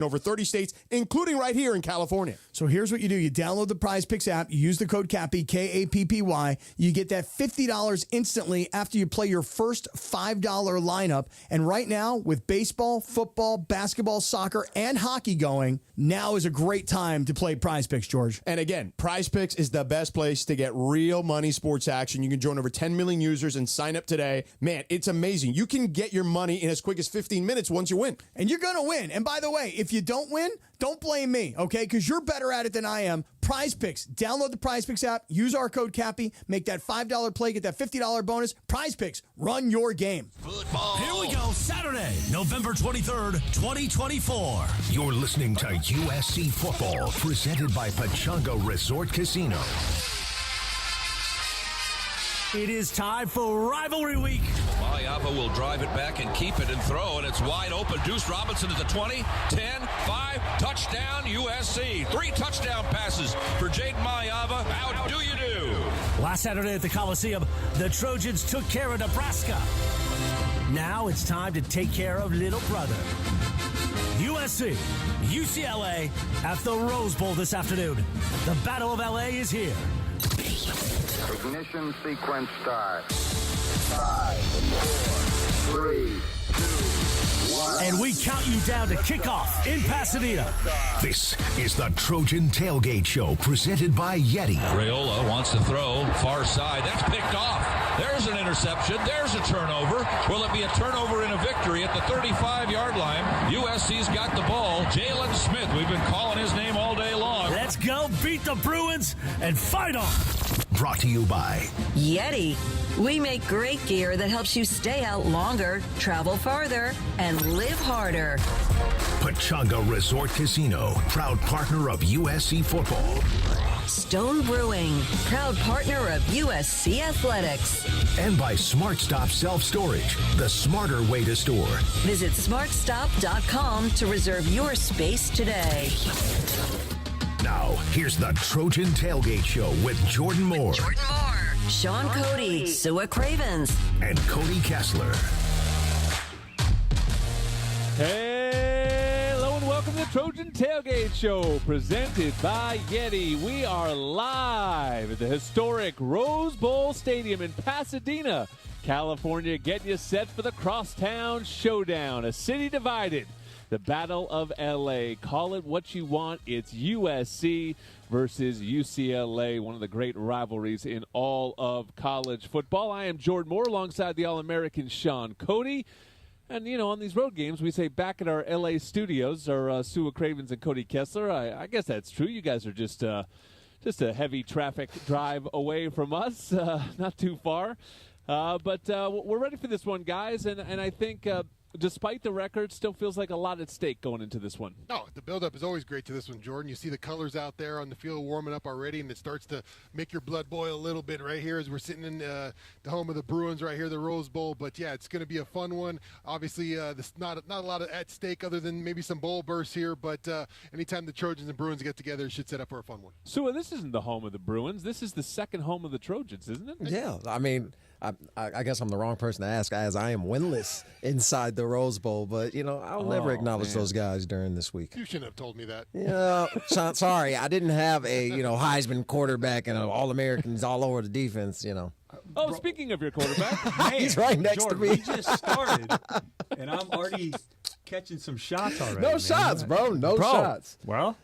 over 30 states, including right here in California. So here's what you do. You download the Prize Picks app. You use the code CAPPY, K-A-P-P-Y. You get that $50 instantly after you play your first $5 lineup. And right now, with baseball, football, basketball, soccer, and hockey going, now is a great time to play Prize Picks, George. And again, Prize Picks is the best place to get real money sports action. You can join over 10 million users and sign up today. Man, it's amazing. You can get your money in as quick as 15 minutes once you win. And you're going to win. And by the way, if you don't win, don't blame me, okay? Because you're better at it than I am. Prize Picks. Download the Prize Picks app. Use our code CAPPY. Make that $5 play. Get that $50 bonus. Prize Picks. Run your game. Football. Here we go. Saturday, November 23rd, 2024. You're listening to USC Football, presented by Pechanga Resort Casino. It is time for Rivalry Week. Mayava will drive it back and keep it and throw, and it's wide open. Deuce Robinson at the 20, 10, 5, touchdown USC. 3 touchdown passes for Jaden Mayava. How do you do? Last Saturday at the Coliseum, the Trojans took care of Nebraska. Now it's time to take care of little brother. USC, UCLA at the Rose Bowl this afternoon. The Battle of LA is here. Ignition sequence start. 5, 4, 3, 2, 1. And we count you down to kickoff in Pasadena. This is the Trojan Tailgate Show, presented by Yeti. Raiola wants to throw far side. That's picked off. There's an interception. There's a turnover. Will it be a turnover and a victory at the 35-yard line? USC's got the ball. Jalen Smith, we've been calling his name all day long. Let's go beat the Bruins and fight on. Brought to you by Yeti. We make great gear that helps you stay out longer, travel farther, and live harder. Pechanga Resort Casino, proud partner of USC Football. Stone Brewing, proud partner of USC Athletics. And by SmartStop Self-Storage, the smarter way to store. Visit smartstop.com to reserve your space today. Now, here's the Trojan Tailgate Show with Jordan Moore. Sean Cody, Sua Cravens, and Cody Kessler. Hello and welcome to the Trojan Tailgate Show, presented by Yeti. We are live at the historic Rose Bowl Stadium in Pasadena, California, getting you set for the Crosstown Showdown, a city divided. The Battle of LA. Call it what you want. It's USC versus UCLA, one of the great rivalries in all of college football. I am Jordan Moore alongside the All-American Sean Cody. And, you know, on these road games, we say back at our LA studios are Sua Cravens and Cody Kessler. I guess that's true. You guys are just a heavy traffic drive away from us, not too far. But we're ready for this one, guys. And I think despite the record, still feels like a lot at stake going into this one. No, the build-up is always great to this one, Jordan. You see the colors out there on the field warming up already, and it starts to make your blood boil a little bit right here as we're sitting in the home of the Bruins right here, the Rose Bowl. But, yeah, it's going to be a fun one. Obviously, there's not a lot at stake other than maybe some bowl bursts here, but anytime the Trojans and Bruins get together, it should set up for a fun one. So this isn't the home of the Bruins. This is the second home of the Trojans, isn't it? Yeah, I mean, I guess I'm the wrong person to ask, as I am winless inside the Rose Bowl, but, you know, I'll never acknowledge those guys during this week. You shouldn't have told me that. Yeah, sorry, I didn't have a, Heisman quarterback and All-Americans all over the defense, Oh, speaking of your quarterback. Man, he's right next Jordan, to me. We just started, and I'm already catching some shots already. No shots, bro. No shots. Well.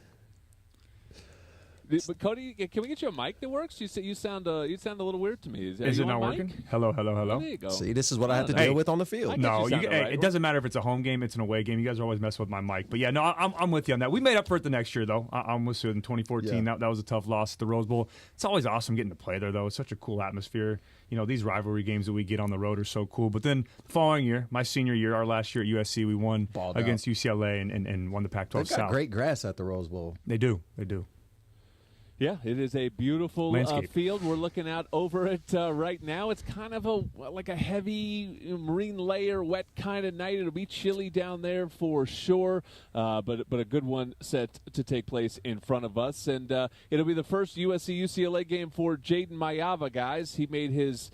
But Cody, can we get you a mic that works? You sound a little weird to me. Is it not working? Hello. There you go. See, this is what I have to deal with on the field. No, it doesn't matter if it's a home game, it's an away game. You guys are always messing with my mic. But yeah, no, I'm with you on that. We made up for it the next year, though. I'm with you in 2014. Yeah. That was a tough loss at the Rose Bowl. It's always awesome getting to play there, though. It's such a cool atmosphere. These rivalry games that we get on the road are so cool. But then the following year, my senior year, our last year at USC, we won against UCLA and won the Pac-12 South. They've got great grass at the Rose Bowl. They do. Yeah, it is a beautiful field. We're looking out over it right now. It's kind of like a heavy marine layer, wet kind of night. It'll be chilly down there for sure, but a good one set to take place in front of us. And it'll be the first USC-UCLA game for Jaden Mayava, guys. He made his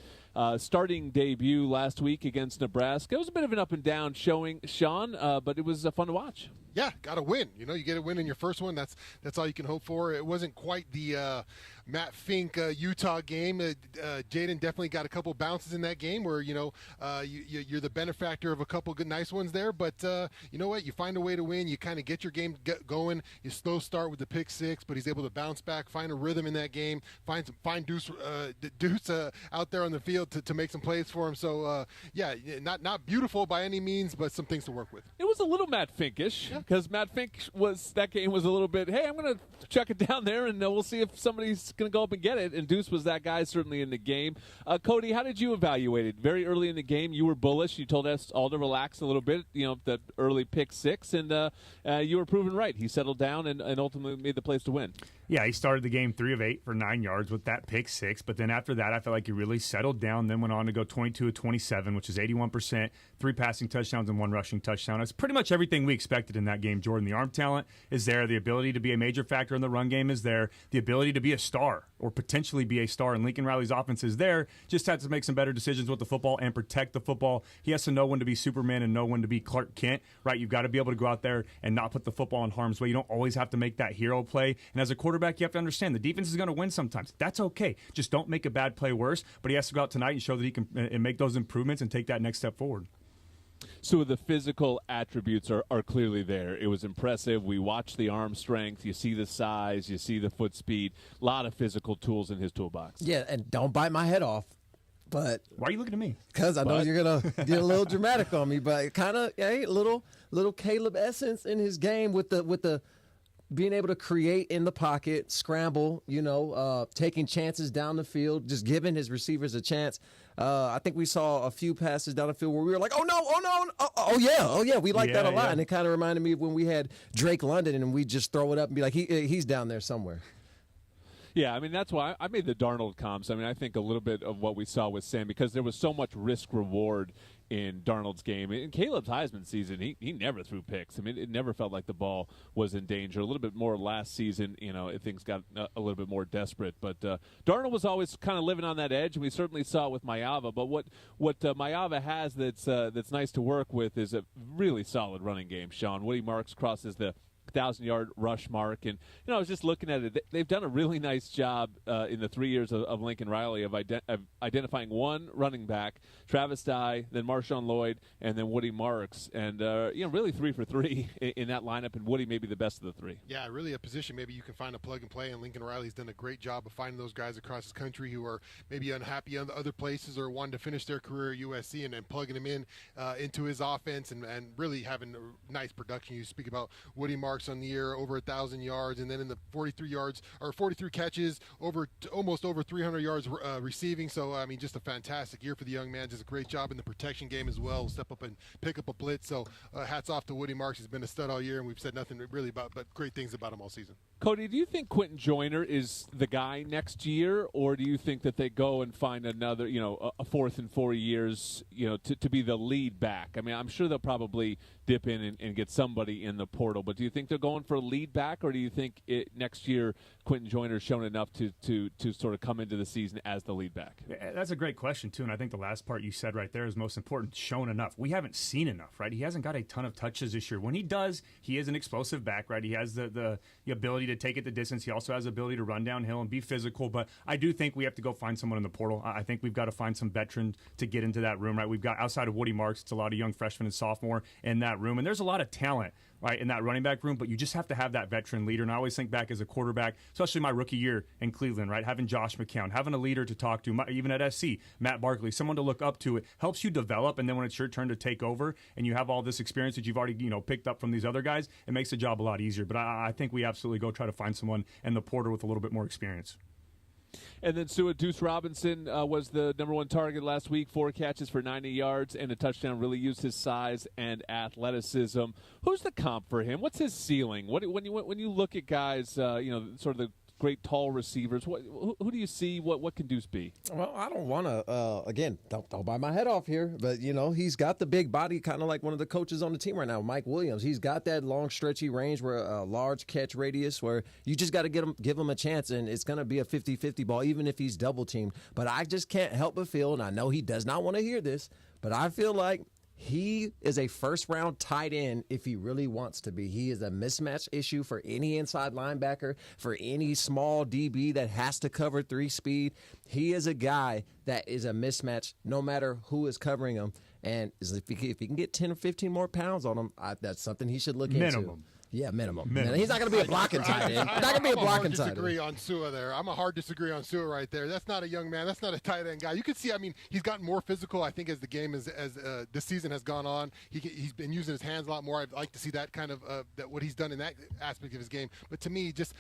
starting debut last week against Nebraska. It was a bit of an up-and-down showing, Sean, but it was fun to watch. Yeah, got to win. You get a win in your first one. That's all you can hope for. It wasn't quite the Matt Fink Utah game. Jaden definitely got a couple bounces in that game where you're the benefactor of a couple good nice ones there. But you know what? You find a way to win. You kind of get your game going. You slow start with the pick six, but he's able to bounce back, find a rhythm in that game, find Deuce out there on the field to make some plays for him. So not beautiful by any means, but some things to work with. It was a little Matt Finkish. Yeah. Because Matt Fink that game was a little bit, hey, I'm going to chuck it down there, and we'll see if somebody's going to go up and get it. And Deuce was that guy certainly in the game. Cody, how did you evaluate it? Very early in the game, you were bullish. You told us all to relax a little bit, that early pick six, and you were proven right. He settled down and ultimately made the plays to win. Yeah, he started the game 3 of 8 for 9 yards with that pick six, but then after that, I felt like he really settled down, then went on to go 22 of 27, which is 81%, 3 passing touchdowns and 1 rushing touchdown. That's pretty much everything we expected in that game, Jordan. The arm talent is there. The ability to be a major factor in the run game is there. The ability to be a star or potentially be a star in Lincoln Riley's offense is there. Just has to make some better decisions with the football and protect the football. He has to know when to be Superman and know when to be Clark Kent, right? You've got to be able to go out there and not put the football in harm's way. You don't always have to make that hero play. And as a quarterback, you have to understand the defense is going to win sometimes. That's okay. Just don't make a bad play worse. But he has to go out tonight and show that he can and make those improvements and take that next step forward. So the physical attributes are clearly there. It was impressive. We watched the arm strength. You see the size. You see the foot speed. A lot of physical tools in his toolbox. Yeah, and don't bite my head off. But why are you looking at me? Because I know you're gonna get a little dramatic on me. But kind of, little Caleb essence in his game with the being able to create in the pocket, scramble, taking chances down the field, just giving his receivers a chance. I think we saw a few passes down the field where we were like, oh yeah, we like that a lot. Yeah. And it kind of reminded me of when we had Drake London and we just throw it up and be like, he's down there somewhere. Yeah, I mean, that's why I made the Darnold comps. I mean, I think a little bit of what we saw with Sam, because there was so much risk-reward in Darnold's game. In Caleb's Heisman season, he never threw picks. I mean, it never felt like the ball was in danger. A little bit more last season, things got a little bit more desperate. But Darnold was always kind of living on that edge, and we certainly saw it with Mayava. But what Mayava has that's nice to work with is a really solid running game, Sean. Woody Marks crosses the 1,000-yard rush mark. And, I was just looking at it. They've done a really nice job in the 3 years of Lincoln Riley of identifying one running back, Travis Dye, then Marshawn Lloyd, and then Woody Marks. And, really 3 for 3 in that lineup, and Woody may be the best of the 3. Yeah, really a position maybe you can find a plug and play, and Lincoln Riley's done a great job of finding those guys across the country who are maybe unhappy in other places or wanting to finish their career at USC and plugging them into his offense and really having a nice production. You speak about Woody Marks on the year, over 1,000 yards, and then in the 43 catches, almost over 300 yards receiving. So, I mean, just a fantastic year for the young man. Just a great job in the protection game as well. Step up and pick up a blitz. So, hats off to Woody Marks. He's been a stud all year, and we've said nothing really but great things about him all season. Cody, do you think Quentin Joyner is the guy next year, or do you think that they go and find another, a fourth in 4 years, to be the lead back? I mean, I'm sure they'll probably dip in and get somebody in the portal, but do you think they're going for a lead back, or do you think next year Quentin Joyner's shown enough to sort of come into the season as the lead back? That's a great question, too, and I think the last part you said right there is most important, shown enough. We haven't seen enough, right? He hasn't got a ton of touches this year. When he does, he is an explosive back, right? He has the ability to take it the distance. He also has the ability to run downhill and be physical, but I do think we have to go find someone in the portal. I think we've got to find some veteran to get into that room, right? We've got, outside of Woody Marks, it's a lot of young freshmen and sophomore in that room, and there's a lot of talent, right, in that running back room, but you just have to have that veteran leader. And I always think back as a quarterback, especially my rookie year in Cleveland, right, having Josh McCown, having a leader to talk to, even at SC, Matt Barkley, someone to look up to. It helps you develop, and then when it's your turn to take over and you have all this experience that you've already picked up from these other guys, it makes the job a lot easier. But I think we absolutely go try to find someone in the portal with a little bit more experience. And then Deuce Robinson was the number 1 target last week, 4 catches for 90 yards and a touchdown. Really used his size and athleticism. Who's the comp for him? What's his ceiling? When you look at guys, sort of the great tall receivers, who do you see? What can Deuce be? Well, I don't want to, again, don't bite my head off here, but, he's got the big body, kind of like one of the coaches on the team right now, Mike Williams. He's got that long, stretchy range where a large catch radius where you just got to give him a chance, and it's going to be a 50-50 ball, even if he's double-teamed. But I just can't help but feel, and I know he does not want to hear this, but I feel like He is a first-round tight end if he really wants to be. He is a mismatch issue for any inside linebacker, for any small DB that has to cover 3-speed. He is a guy that is a mismatch no matter who is covering him. And if he can get 10 or 15 more pounds on him, that's something he should look into. Yeah, minimum. He's not going to be a blocking tight end. He's not going to be a blocking tight end. I'm a hard disagree on Sua there. I'm a hard disagree on Sua right there. That's not a young man. That's not a tight end guy. You can see, I mean, he's gotten more physical, I think, as the game as this season has gone on. He's been using his hands a lot more. I'd like to see that kind of that what he's done in that aspect of his game. But to me, just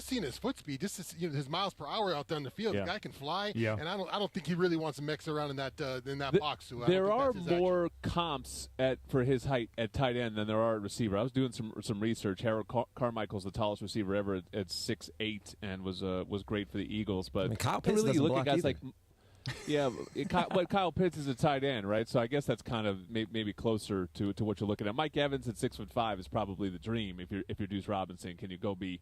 seeing his foot speed, his miles per hour out there in the field, the guy can fly. Yeah. And I don't think he really wants to mix around in that box. Sua. There are more comps for his height at tight end than there are at receiver. I was doing some research. Harold Carmichael's the tallest receiver ever at 6'8" and was great for the Eagles. But Kyle Pitts really look at guys either. but Kyle Pitts is a tight end, right? So I guess that's kind of maybe closer to what you're looking at. Mike Evans at 6'5" is probably the dream if you're Deuce Robinson. Can you go be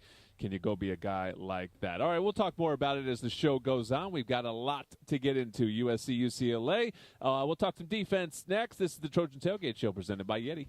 a guy like that? All right, we'll talk more about it as the show goes on. We've got a lot to get into. USC, UCLA. We'll talk some defense next. This is the Trojan Tailgate Show presented by Yeti.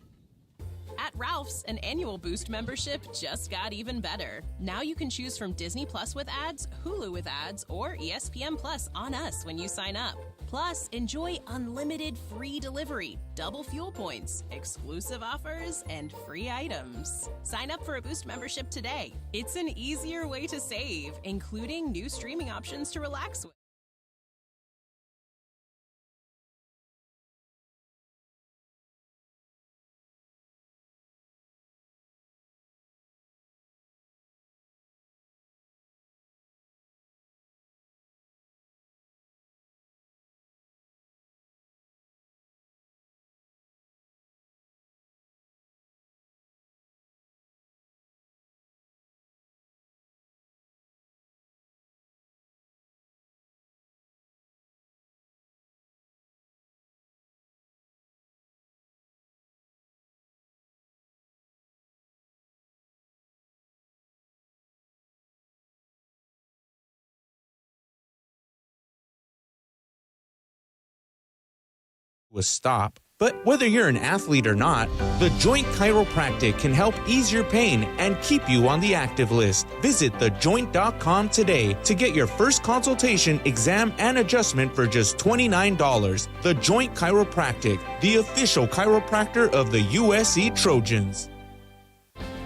At Ralph's, an annual Boost membership just got even better. Now you can choose from Disney Plus with ads, Hulu with ads, or ESPN Plus on us when you sign up. Plus, enjoy unlimited free delivery, double fuel points, exclusive offers, and free items. Sign up for a Boost membership today. It's an easier way to save, including new streaming options to relax with. Stop. But whether you're an athlete or not, The Joint Chiropractic can help ease your pain and keep you on the active list. Visit thejoint.com today to get your first consultation, exam, and adjustment for just $29. The Joint Chiropractic, the official chiropractor of the USC Trojans.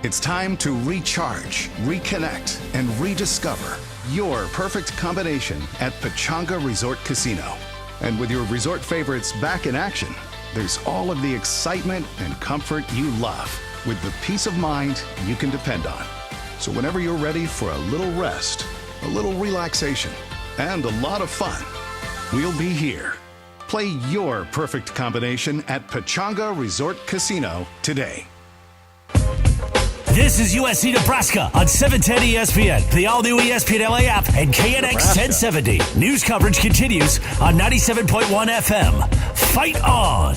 It's time to recharge, reconnect, and rediscover your perfect combination at Pechanga Resort Casino. And with your resort favorites back in action, there's all of the excitement and comfort you love with the peace of mind you can depend on. So whenever you're ready for a little rest, a little relaxation, and a lot of fun, we'll be here. Play your perfect combination at Pechanga Resort Casino today. This is USC Nebraska on 710 ESPN, the all-new ESPN LA app, and KNX 1070. News coverage continues on 97.1 FM. Fight on!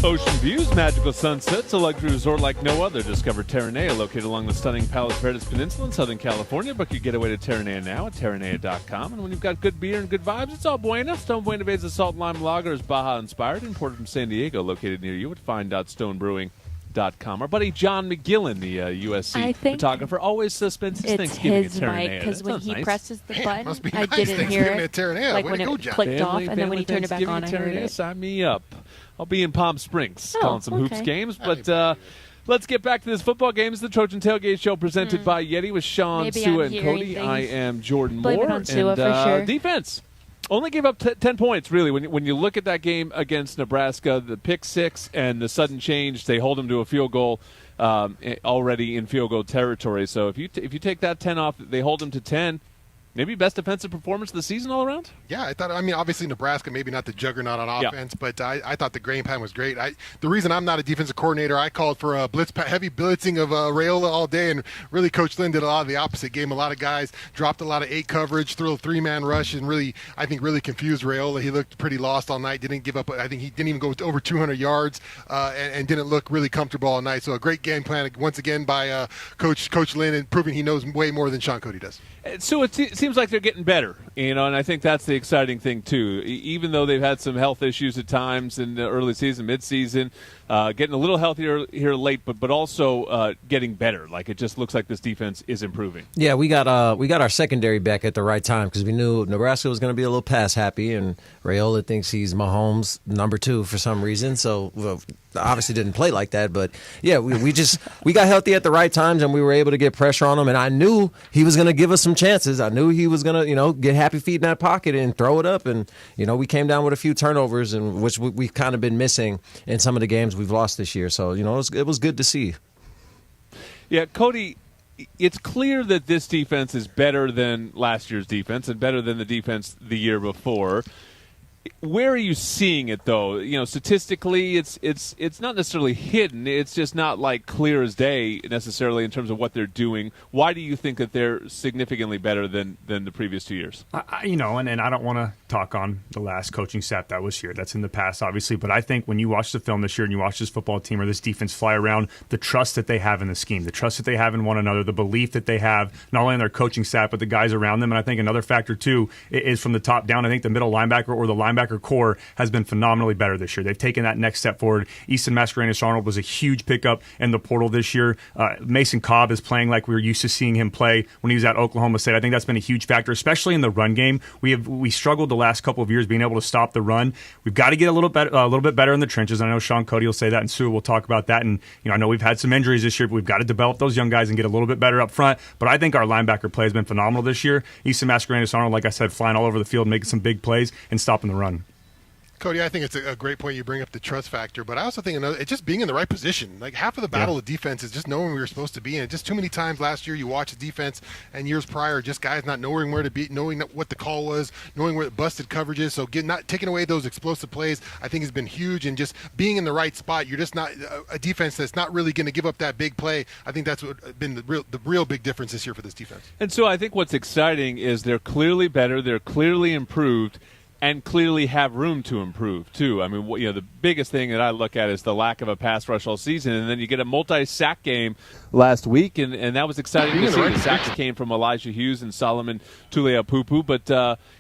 Ocean views, magical sunsets, a luxury resort like no other. Discover Terranea, located along the stunning Palos Verdes Peninsula in Southern California. Book your getaway to Terranea now at Terranea.com. And when you've got good beer and good vibes, it's all bueno. Stone Buena Bay's Salt and Lime Lager is Baja-inspired, imported from San Diego, located near you at fine.stonebrewing.com. Our buddy John McGillen, the USC photographer, always spends his Thanksgiving at Terranea. It's his mic, because when he presses the button, must be I nice didn't hear it. At Terranea. Like when it clicked off, and then when he turned it back on, I heard it. Sign me up. I'll be in Palm Springs calling some hoops games. But let's get back to this football game. It's the Trojan Tailgate Show presented by Yeti with Sean, Sua, and Cody. I am Jordan Moore. Blame it on Sua for sure. Defense. Only gave up 10 points, really. When you look at that game against Nebraska, the pick six and the sudden change, they hold them to a field goal already in field goal territory. So if you take that 10 off, they hold them to 10. Maybe best defensive performance of the season all around? Yeah, obviously Nebraska, maybe not the juggernaut on offense, but I thought the game plan was great. The reason I'm not a defensive coordinator, I called for a heavy blitzing of Raiola all day, and really Coach Lynn did a lot of the opposite. Gave him a lot of guys, dropped a lot of 8 coverage, threw a 3-man rush, and really confused Raiola. He looked pretty lost all night, didn't give up. I think he didn't even go over 200 yards and didn't look really comfortable all night. So a great game plan once again by Coach Lynn, and proving he knows way more than Sean Cody does. So it seems seems like they're getting better, and I think that's the exciting thing too. Even though they've had some health issues at times in the early season, mid-season, getting a little healthier here late, but also getting better. Like, it just looks like this defense is improving. Yeah, we got our secondary back at the right time because we knew Nebraska was going to be a little pass happy, and Raiola thinks he's Mahomes number 2 for some reason. So obviously didn't play like that, but yeah, we got healthy at the right times, and we were able to get pressure on him. And I knew he was going to give us some chances. I knew he was going to get happy feet in that pocket and throw it up. And we came down with a few turnovers, and which we've kind of been missing in some of the games we've lost this year. So it was good to see. Yeah, Cody, it's clear that this defense is better than last year's defense and better than the defense the year before. Where are you seeing it, though? Statistically, it's not necessarily hidden. It's just not like clear as day necessarily in terms of what they're doing. Why do you think that they're significantly better than the previous 2 years? And I don't want to talk on the last coaching staff that was here. That's in the past, obviously. But I think when you watch the film this year and you watch this football team or this defense fly around, the trust that they have in the scheme, the trust that they have in one another, the belief that they have not only in their coaching staff but the guys around them. And I think another factor, too, is from the top down. I think the middle linebacker or the linebacker core has been phenomenally better this year. They've taken that next step forward. Easton Mascarenas-Arnold was a huge pickup in the portal this year. Mason Cobb is playing like we were used to seeing him play when he was at Oklahoma State. I think that's been a huge factor, especially in the run game. We struggled the last couple of years being able to stop the run. We've got to get a little bit better in the trenches. I know Sean Cody will say that, and Sue will talk about that. And I know we've had some injuries this year, but we've got to develop those young guys and get a little bit better up front. But I think our linebacker play has been phenomenal this year. Easton Mascarenas-Arnold, like I said, flying all over the field, making some big plays and stopping the run. Cody, I think it's a great point you bring up the trust factor, but I also think it's just being in the right position. Like, half of the battle of defense is just knowing where you're supposed to be. And just too many times last year you watch the defense and years prior, just guys not knowing where to be, knowing what the call was, knowing where the busted coverage is. So not taking away those explosive plays, I think has been huge. And just being in the right spot, you're just not a defense that's not really going to give up that big play. I think that's what been the real big difference this year for this defense. And so I think what's exciting is they're clearly better, they're clearly improved, and clearly have room to improve, too. I mean, the biggest thing that I look at is the lack of a pass rush all season, and then you get a multi-sack game last week, and that was exciting to see. The sacks came from Elijah Hughes and Solomon Tuliaupupu, but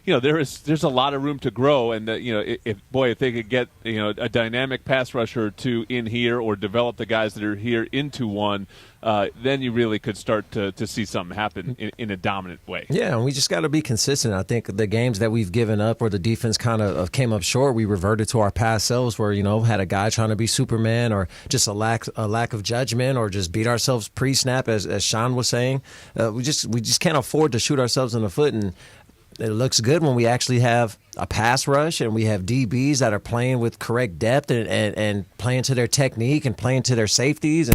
there's a lot of room to grow, and if they could get a dynamic pass rusher or two in here, or develop the guys that are here into one, then you really could start to see something happen in a dominant way. Yeah, and we just got to be consistent. I think the games that we've given up or the defense kind of came up short, we reverted to our past selves where, had a guy trying to be Superman or just a lack of judgment or just beat ourselves pre-snap, as Sean was saying. We just can't afford to shoot ourselves in the foot, and it looks good when we actually have a pass rush and we have DBs that are playing with correct depth and playing to their technique and playing to their safeties.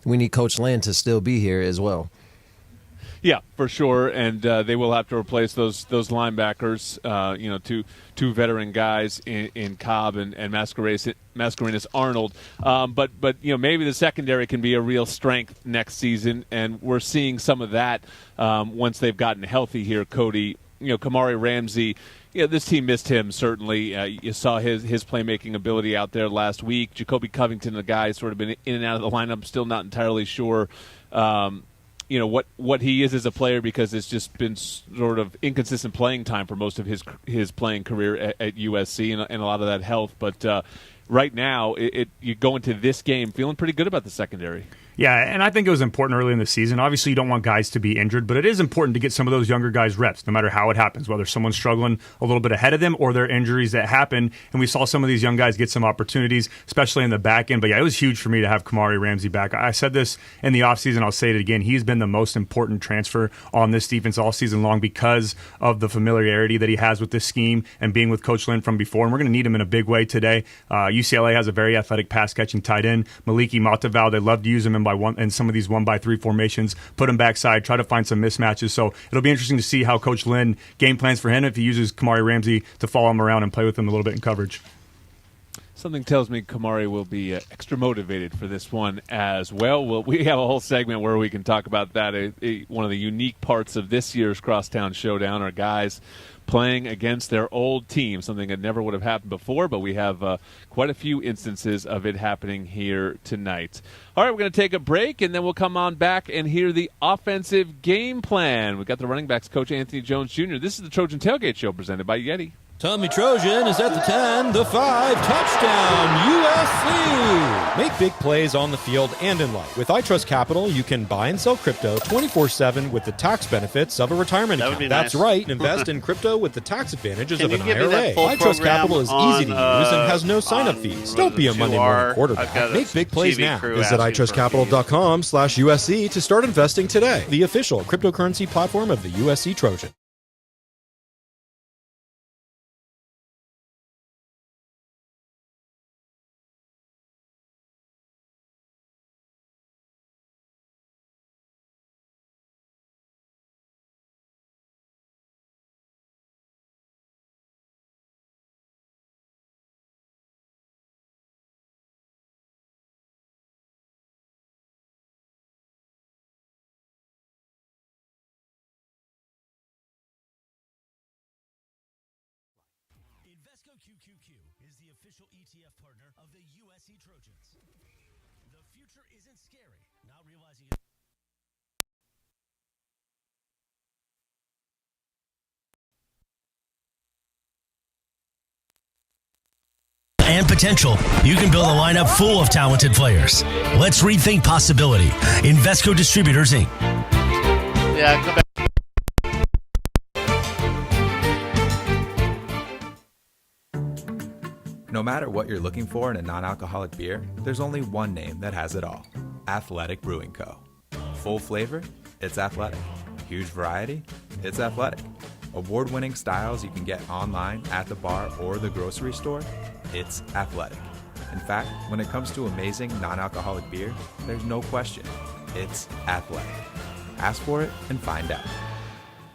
We need Coach Lynn to still be here as well. Yeah, for sure, and they will have to replace those linebackers. Two veteran guys in Cobb and Mascarenas-Arnold. But maybe the secondary can be a real strength next season, and we're seeing some of that once they've gotten healthy here. Cody, Kamari Ramsey. This team missed him, certainly. You saw his playmaking ability out there last week. Jacoby Covington, the guy, sort of been in and out of the lineup. Still not entirely sure, what he is as a player, because it's just been sort of inconsistent playing time for most of his playing career at USC and a lot of that health. But right now, you go into this game feeling pretty good about the secondary. Yeah, and I think it was important early in the season. Obviously, you don't want guys to be injured, but it is important to get some of those younger guys reps, no matter how it happens, whether someone's struggling a little bit ahead of them or their injuries that happen. And we saw some of these young guys get some opportunities, especially in the back end. But yeah, it was huge for me to have Kamari Ramsey back. I said this in the offseason, I'll say it again. He's been the most important transfer on this defense all season long because of the familiarity that he has with this scheme and being with Coach Lynn from before. And we're going to need him in a big way today. UCLA has a very athletic pass-catching tight end, Maliki Mataval. They love to use him in some of these 1-by-3 formations, put him backside, try to find some mismatches. So it'll be interesting to see how Coach Lynn game plans for him if he uses Kamari Ramsey to follow him around and play with him a little bit in coverage. Something tells me Kamari will be extra motivated for this one as well. We have a whole segment where we can talk about that. One of the unique parts of this year's Crosstown Showdown are guys playing against their old team, something that never would have happened before, but we have quite a few instances of it happening here tonight. All right, we're going to take a break, and then we'll come on back and hear the offensive game plan. We've got the running backs coach, Anthony Jones Jr. This is the Trojan Tailgate Show presented by Yeti. Tommy Trojan is at the 10, the 5, touchdown, USC! Make big plays on the field and in life. With iTrust Capital, you can buy and sell crypto 24/7 with the tax benefits of a retirement account. That's right, invest in crypto with the tax advantages of an IRA. iTrust Capital is easy to use and has no sign-up fees. Don't be a Monday morning quarterback. Make big plays now. Visit iTrustCapital.com/USC to start investing today. The official cryptocurrency platform of the USC Trojan. QQQ is the official ETF partner of the USC Trojans. The future isn't scary. Now realizing it. And potential, you can build a lineup full of talented players. Let's rethink possibility. Invesco Distributors, Inc. Yeah, come back. No matter what you're looking for in a non-alcoholic beer, there's only one name that has it all. Athletic Brewing Co. Full flavor? It's athletic. Huge variety? It's athletic. Award-winning styles you can get online, at the bar, or the grocery store? It's athletic. In fact, when it comes to amazing non-alcoholic beer, there's no question. It's athletic. Ask for it and find out.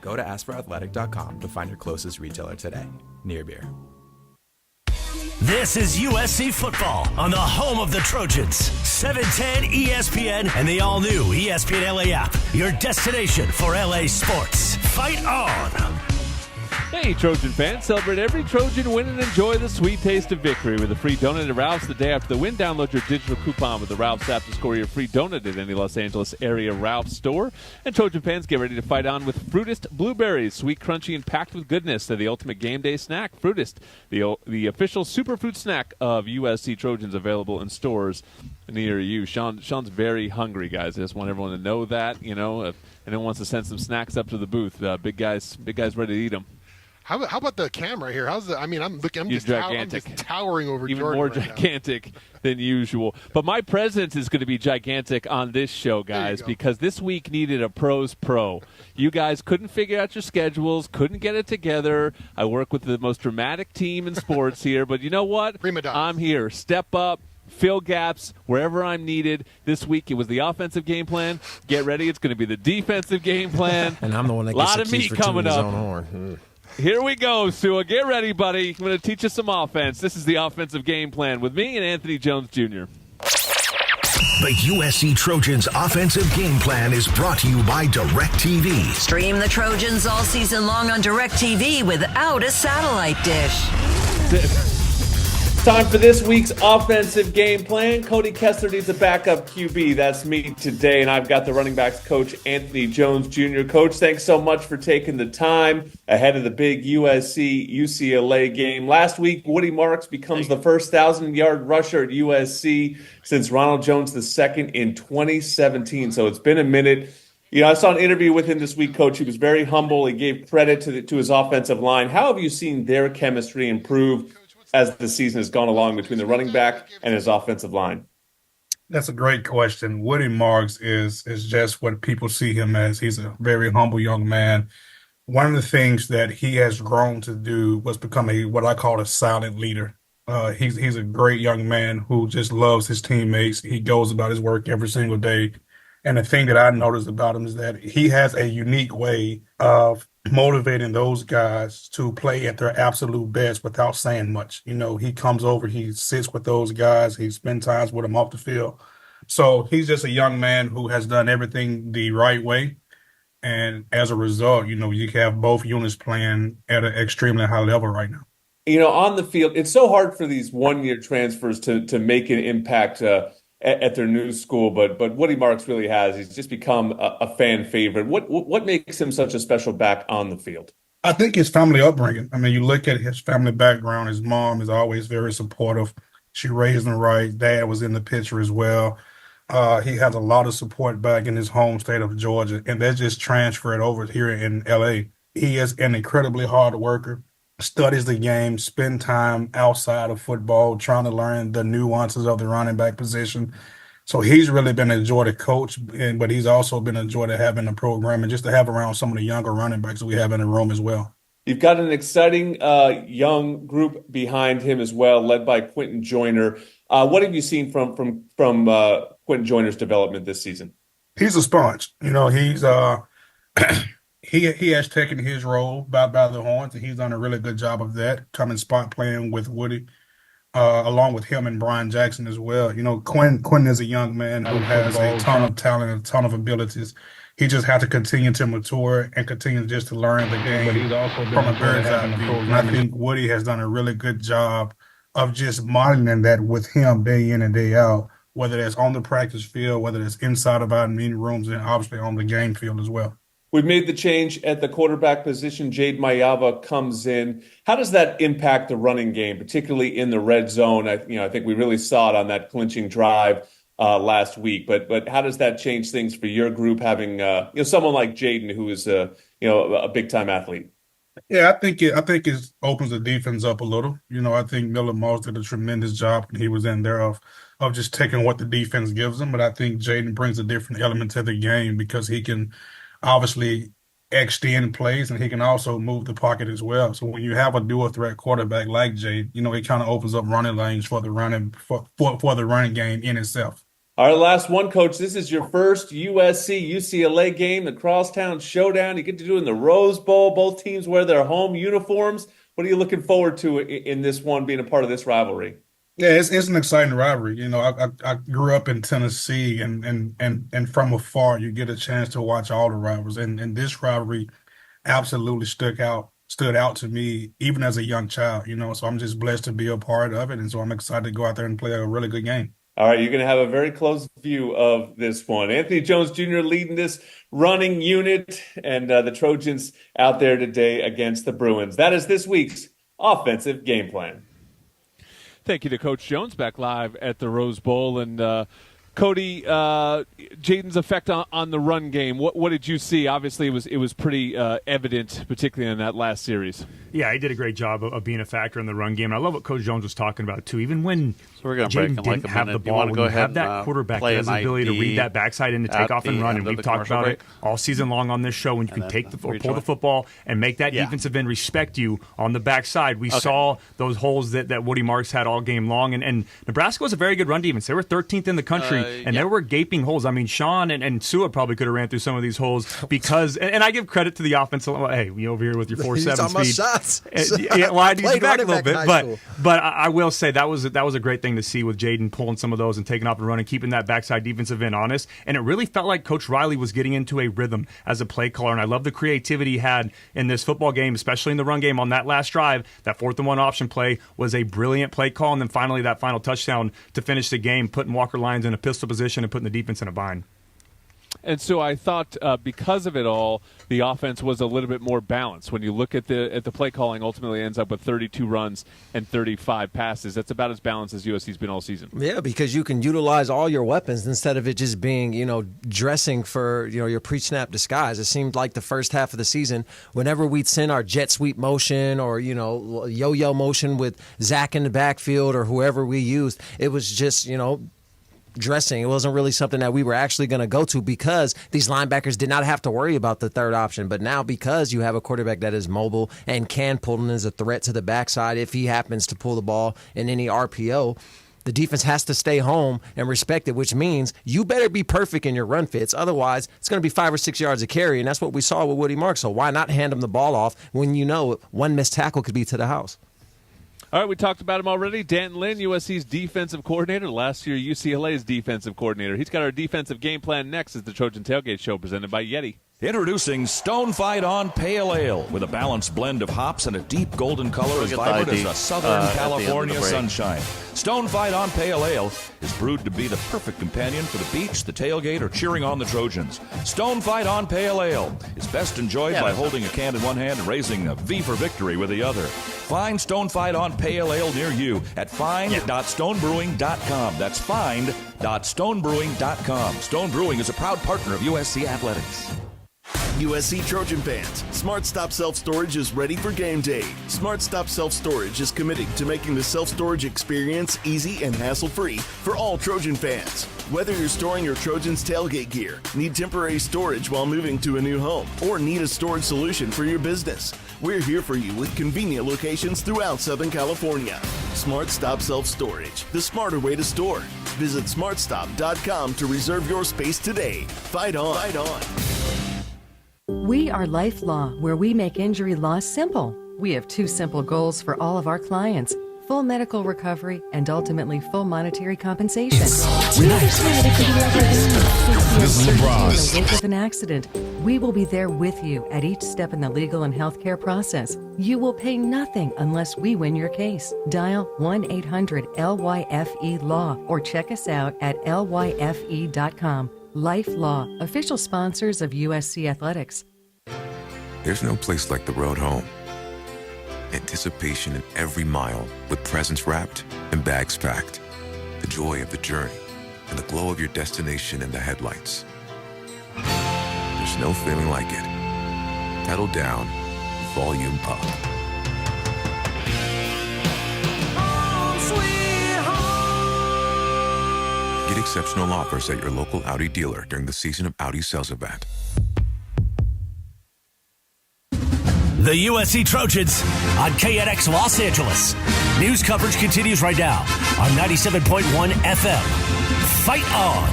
Go to askforathletic.com to find your closest retailer today. Near Beer. This is USC football on the home of the Trojans. 710 ESPN and the all-new ESPN LA app. Your destination for LA sports. Fight on! Hey, Trojan fans, celebrate every Trojan win and enjoy the sweet taste of victory with a free donut at Ralph's the day after the win. Download your digital coupon with the Ralph's app to score your free donut at any Los Angeles area Ralph's store. And Trojan fans, get ready to fight on with Fruitist Blueberries. Sweet, crunchy, and packed with goodness. They're the ultimate game day snack. Fruitist, the official superfood snack of USC Trojans, available in stores near you. Sean's very hungry, guys. I just want everyone to know that. You know, if anyone wants to send some snacks up to the booth, big guys ready to eat them. How about the camera here? How's the? I mean, I'm just towering over even Jordan more right gigantic than usual. But my presence is going to be gigantic on this show, guys, because this week needed a pros pro. You guys couldn't figure out your schedules, couldn't get it together. I work with the most dramatic team in sports here, but you know what? I'm here. Step up. Fill gaps wherever I'm needed. This week it was the offensive game plan. Get ready, it's going to be the defensive game plan. And I'm the one that gets the keys for coming his up. own horn. Here we go, Sua. Get ready, buddy. I'm going to teach you some offense. This is the offensive game plan with me and Anthony Jones Jr. The USC Trojans offensive game plan is brought to you by DirecTV. Stream the Trojans all season long on DirecTV without a satellite dish. Time for this week's offensive game plan. Cody Kessler needs a backup QB. That's me today, and I've got the running backs coach, Anthony Jones Jr. Coach, thanks so much for taking the time ahead of the big USC-UCLA game. Last week, Woody Marks becomes the first 1,000-yard rusher at USC since Ronald Jones II in 2017, so it's been a minute. You know, I saw an interview with him this week, Coach. He was very humble. He gave credit to his offensive line. How have you seen their chemistry improve as the season has gone along between the running back and his offensive line? That's a great question. Woody Marks is just what people see him as. He's a very humble young man. One of the things that he has grown to do was become what I call a silent leader. He's a great young man who just loves his teammates. He goes about his work every single day. And the thing that I noticed about him is that he has a unique way of motivating those guys to play at their absolute best without saying much. He comes over, he sits with those guys, he spends time with them off the field. So he's just a young man who has done everything the right way. And as a result, you have both units playing at an extremely high level right now. On the field, it's so hard for these one-year transfers to make an impact at their new school. But Woody Marks really has. He's just become a fan favorite. What makes him such a special back on the field? I think his family upbringing. I mean, you look at his family background. His mom is always very supportive. She raised him right. Dad was in the picture as well. He has a lot of support back in his home state of Georgia, and that just transferred over here in LA. He is an incredibly hard worker, studies the game, spend time outside of football, trying to learn the nuances of the running back position. So he's really been a joy to coach, but he's also been a joy to have in the program and just to have around some of the younger running backs that we have in the room as well. You've got an exciting young group behind him as well, led by Quentin Joyner. What have you seen from Quentin Joyner's development this season? He's a sponge. He's he has taken his role by the horns, and he's done a really good job of that, coming spot playing with Woody, along with him and Brian Jackson as well. Quentin is a young man who has a ton of talent and a ton of abilities. He just had to continue to mature and continue just to learn the game from a bird's eye view. And I think Woody has done a really good job of just modeling that with him day in and day out, whether that's on the practice field, whether it's inside of our meeting rooms, and obviously on the game field as well. We've made the change at the quarterback position. Jade Mayava comes in. How does that impact the running game, particularly in the red zone? I think we really saw it on that clinching drive last week. But how does that change things for your group, having someone like Jaden, who is a big time athlete? Yeah, I think it opens the defense up a little. I think Miller Moss did a tremendous job when he was in there of just taking what the defense gives him. But I think Jaden brings a different element to the game because he can obviously extend plays and he can also move the pocket as well. So when you have a dual threat quarterback like Jade, it kind of opens up running lanes for the running for the running game in itself. All right, last one, Coach. This is your first USC UCLA game, the Crosstown Showdown. You get to do it in the Rose Bowl. Both teams wear their home uniforms. What are you looking forward to in this one, being a part of this rivalry? Yeah, it's an exciting rivalry. I grew up in Tennessee, and from afar, you get a chance to watch all the rivals. And this rivalry absolutely stood out to me, even as a young child. So I'm just blessed to be a part of it, and so I'm excited to go out there and play a really good game. All right, you're going to have a very close view of this one. Anthony Jones Jr. leading this running unit, and the Trojans out there today against the Bruins. That is this week's offensive game plan. Thank you to Coach Jones, back live at the Rose Bowl. And Cody, Jaden's effect on the run game, what did you see? Obviously, it was pretty evident, particularly in that last series. Yeah, he did a great job of being a factor in the run game. And I love what Coach Jones was talking about, too. Even when Jaden didn't have the ball, when you have that quarterback that has the ability to read that backside and to take off and run, and we've talked about it all season long on this show, when you can pull the football and make that defensive end respect you on the backside. We saw those holes that Woody Marks had all game long, and Nebraska was a very good run defense. They were 13th in the country, and there were gaping holes. I mean, Sean and Sua probably could have ran through some of these holes because, and I give credit to the offensive line. Hey, you over here with your 4.7 speed. Yeah, well, I need you back a little bit, but I will say that was a great thing to see with Jaden pulling some of those and taking off and running, keeping that backside defensive end honest. And it really felt like Coach Riley was getting into a rhythm as a play caller. And I love the creativity he had in this football game, especially in the run game on that last drive. That 4th and 1 option play was a brilliant play call, and then finally that final touchdown to finish the game, putting Walker Lyons in a pistol position and putting the defense in a bind. And so I thought because of it all, the offense was a little bit more balanced. When you look at the play calling, ultimately ends up with 32 runs and 35 passes. That's about as balanced as USC's been all season. Yeah, because you can utilize all your weapons instead of it just being, dressing for, your pre-snap disguise. It seemed like the first half of the season, whenever we'd send our jet sweep motion or, yo-yo motion with Zach in the backfield or whoever we used, it was just, dressing. It wasn't really something that we were actually going to go to because these linebackers did not have to worry about the third option. But now, because you have a quarterback that is mobile and can pull in as a threat to the backside if he happens to pull the ball in any RPO, the defense has to stay home and respect it, which means you better be perfect in your run fits. Otherwise, it's going to be 5 or 6 yards of carry, and that's what we saw with Woody Marks. So why not hand him the ball off when you know one missed tackle could be to the house? All right, we talked about him already. Danton Lynn, USC's defensive coordinator. Last year, UCLA's defensive coordinator. He's got our defensive game plan next as the Trojan Tailgate Show presented by Yeti. Introducing Stone Fight On Pale Ale with a balanced blend of hops and a deep golden color as vibrant as a Southern California sunshine. Stone Fight On Pale Ale is brewed to be the perfect companion for the beach, the tailgate, or cheering on the Trojans. Stone Fight On Pale Ale is best enjoyed by holding a can in one hand and raising a V for victory with the other. Find Stone Fight On Pale Ale near you at find.stonebrewing.com. That's find.stonebrewing.com. Stone Brewing is a proud partner of USC Athletics. USC Trojan fans, Smart Stop Self Storage is ready for game day. Smart Stop Self Storage is committed to making the self-storage experience easy and hassle-free for all Trojan fans. Whether you're storing your Trojans tailgate gear, need temporary storage while moving to a new home, or need a storage solution for your business, we're here for you with convenient locations throughout Southern California. Smart Stop Self Storage, the smarter way to store. Visit smartstop.com to reserve your space today. Fight on. Fight on. We are Life Law, where we make injury law simple. We have 2 simple goals for all of our clients: full medical recovery and ultimately full monetary compensation. We understand that it could be overwhelming in the wake of an accident. We will be there with you at each step in the legal and healthcare process. You will pay nothing unless we win your case. Dial 1-800-LYFE-LAW or check us out at lyfe.com. Life Law, official sponsors of USC Athletics. There's no place like the road home. Anticipation in every mile with presents wrapped and bags packed. The joy of the journey and the glow of your destination in the headlights. There's no feeling like it. Pedal down, volume up. Get exceptional offers at your local Audi dealer during the Season of Audi sales event. The USC Trojans on KNX Los Angeles. News coverage continues right now on 97.1 FM. Fight on.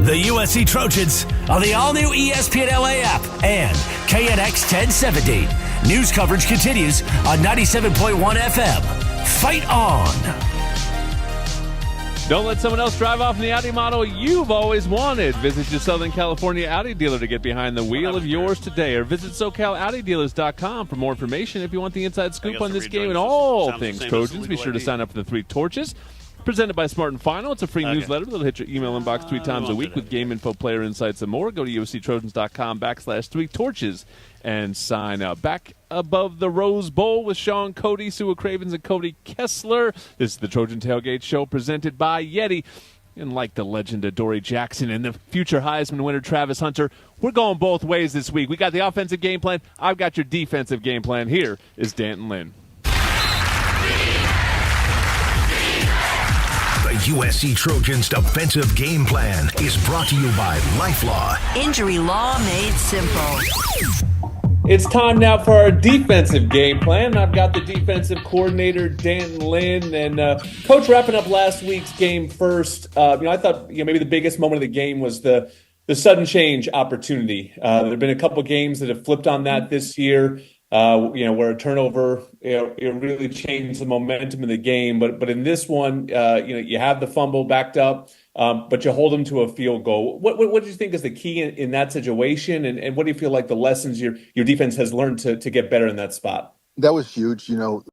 The USC Trojans on the all-new ESPN LA app and KNX 1070. News coverage continues on 97.1 FM. Fight on. Don't let someone else drive off in the Audi model you've always wanted. Visit your Southern California Audi dealer to get behind the wheel of yours today, or visit SoCalAudiDealers.com for more information. If you want the inside scoop on this game and all things Trojans, be sure to sign up for the 3 Torches. Presented by Smart and Final. It's a free newsletter that'll hit your email inbox 3 times a week with game info, player insights, and more. Go to USCTrojans.com/3 Torches and sign up. Back above the Rose Bowl with Sean Cody, Sua Cravens, and Cody Kessler. This is the Trojan Tailgate Show presented by Yeti. And like the legend of Dory Jackson and the future Heisman winner Travis Hunter, we're going both ways this week. We got the offensive game plan. I've got your defensive game plan. Here is Danton Lynn. The USC Trojans defensive game plan is brought to you by LifeLaw. Injury law made simple. It's time now for our defensive game plan. I've got the defensive coordinator, Danton Lynn. And, Coach, wrapping up last week's game first, I thought maybe the biggest moment of the game was the sudden change opportunity. There have been a couple games that have flipped on that this year. Where a turnover, it really changed the momentum of the game. But in this one, you have the fumble backed up, but you hold them to a field goal. What do you think is the key in that situation? And what do you feel like the lessons your defense has learned to get better in that spot? That was huge. To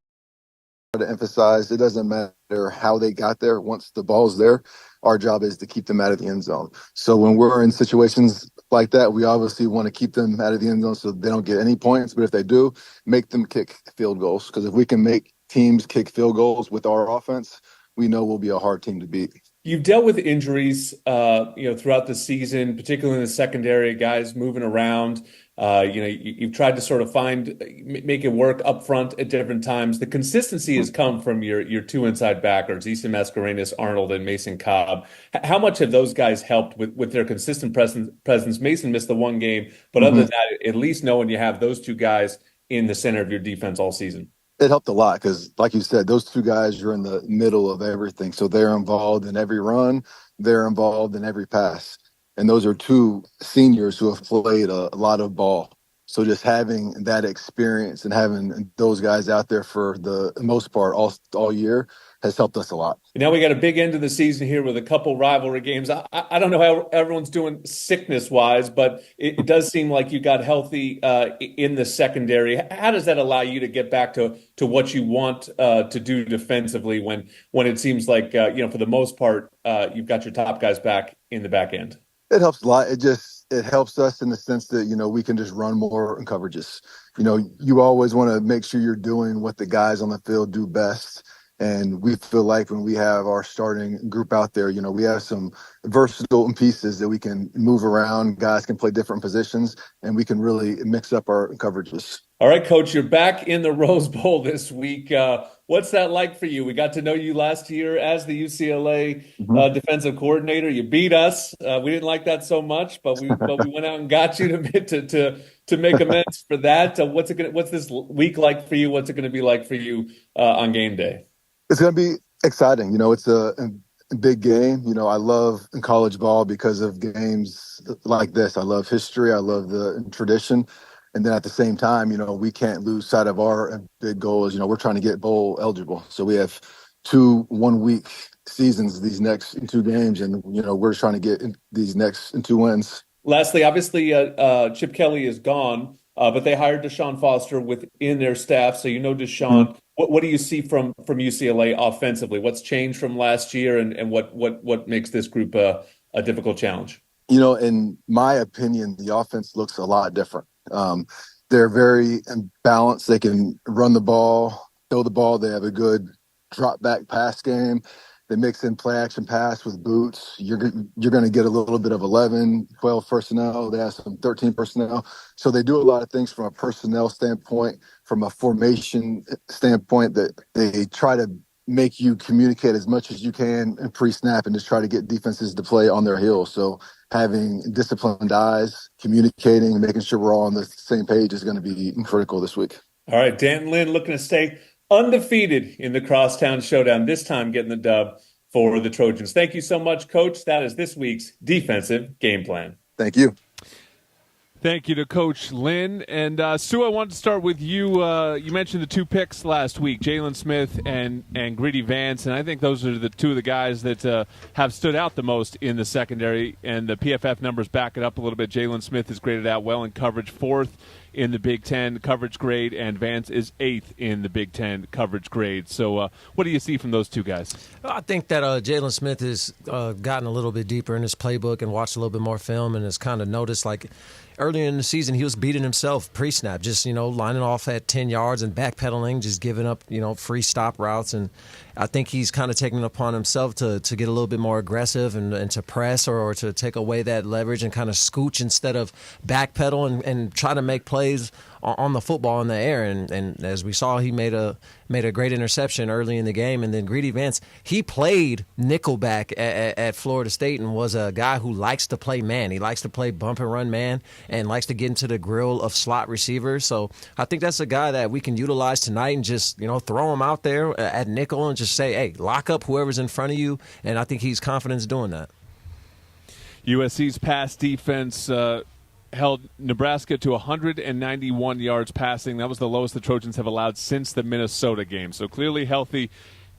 emphasize, it doesn't matter how they got there. Once the ball's there, our job is to keep them out of the end zone. So when we're in situations like that, we obviously want to keep them out of the end zone so they don't get any points. But if they do, make them kick field goals. Because if we can make teams kick field goals with our offense, we know we'll be a hard team to beat. You've dealt with injuries, throughout the season, particularly in the secondary, guys moving around. You've tried to sort of make it work up front at different times. The consistency has come from your 2 inside backers, Easton Mascarenas, Arnold, and Mason Cobb. How much have those guys helped with their consistent presence? Mason missed the 1 game, but other than that, at least knowing you have those 2 guys in the center of your defense all season. It helped a lot because, like you said, those two guys are in the middle of everything. So they're involved in every run. They're involved in every pass. And those are two seniors who have played a lot of ball. So just having that experience and having those guys out there for the most part all year has helped us a lot. Now we got a big end of the season here with a couple rivalry games. I don't know how everyone's doing sickness-wise, but it does seem like you got healthy in the secondary. How does that allow you to get back to what you want to do defensively when it seems like, for the most part, you've got your top guys back in the back end? It helps a lot. It helps us in the sense that, we can just run more in coverages. You always want to make sure you're doing what the guys on the field do best. And we feel like when we have our starting group out there, we have some versatile pieces that we can move around. Guys can play different positions, and we can really mix up our coverages. All right, Coach, you're back in the Rose Bowl this week. What's that like for you? We got to know you last year as the UCLA defensive coordinator. You beat us. We didn't like that so much, but we went out and got you to make amends for that. What's this week like for you? What's it going to be like for you on game day? It's going to be exciting. It's a big game. I love college ball because of games like this. I love history. I love the tradition. And then at the same time, we can't lose sight of our big goal is, we're trying to get bowl eligible. So we have 2 1-week seasons, these next 2 games. And, we're trying to get these next 2 wins. Lastly, obviously, Chip Kelly is gone, but they hired Deshaun Foster within their staff. So, Deshaun, what do you see from UCLA offensively? What's changed from last year and what makes this group a difficult challenge? In my opinion, the offense looks a lot different. They're very balanced. They can run the ball, throw the ball. They have a good drop back pass game. They mix in play action pass with boots. You're going to get a little bit of 11, 12 personnel. They have some 13 personnel. So they do a lot of things from a personnel standpoint, from a formation standpoint, that they try to make you communicate as much as you can in pre-snap and just try to get defenses to play on their heels. So having disciplined eyes, communicating, and making sure we're all on the same page is going to be critical this week. All right, Dan Lynn looking to stay undefeated in the Crosstown Showdown, this time getting the dub for the Trojans. Thank you so much, Coach. That is this week's defensive game plan. Thank you. Thank you to Coach Lynn. And, Sue, I wanted to start with you. You mentioned the 2 picks last week, Jalen Smith and Greedy Vance, and I think those are the 2 of the guys that have stood out the most in the secondary, and the PFF numbers back it up a little bit. Jalen Smith is graded out well in coverage, 4th in the Big Ten coverage grade, and Vance is 8th in the Big Ten coverage grade. So what do you see from those 2 guys? I think that Jalen Smith has gotten a little bit deeper in his playbook and watched a little bit more film and has kind of noticed, like, earlier in the season, he was beating himself pre-snap, just, lining off at 10 yards and backpedaling, just giving up, free stop routes. And I think he's kind of taking it upon himself to get a little bit more aggressive and to press or to take away that leverage and kind of scooch instead of backpedal and try to make plays on the football in the air. And as we saw, he made a great interception early in the game. And then Greedy Vance, he played nickelback at Florida State and was a guy who likes to play man. He likes to play bump and run man and likes to get into the grill of slot receivers. So I think that's a guy that we can utilize tonight and just, throw him out there at nickel and just say, hey, lock up whoever's in front of you. And I think he's confident doing that. USC's pass defense held Nebraska to 191 yards passing. That was the lowest the Trojans have allowed since the Minnesota game. So clearly healthy,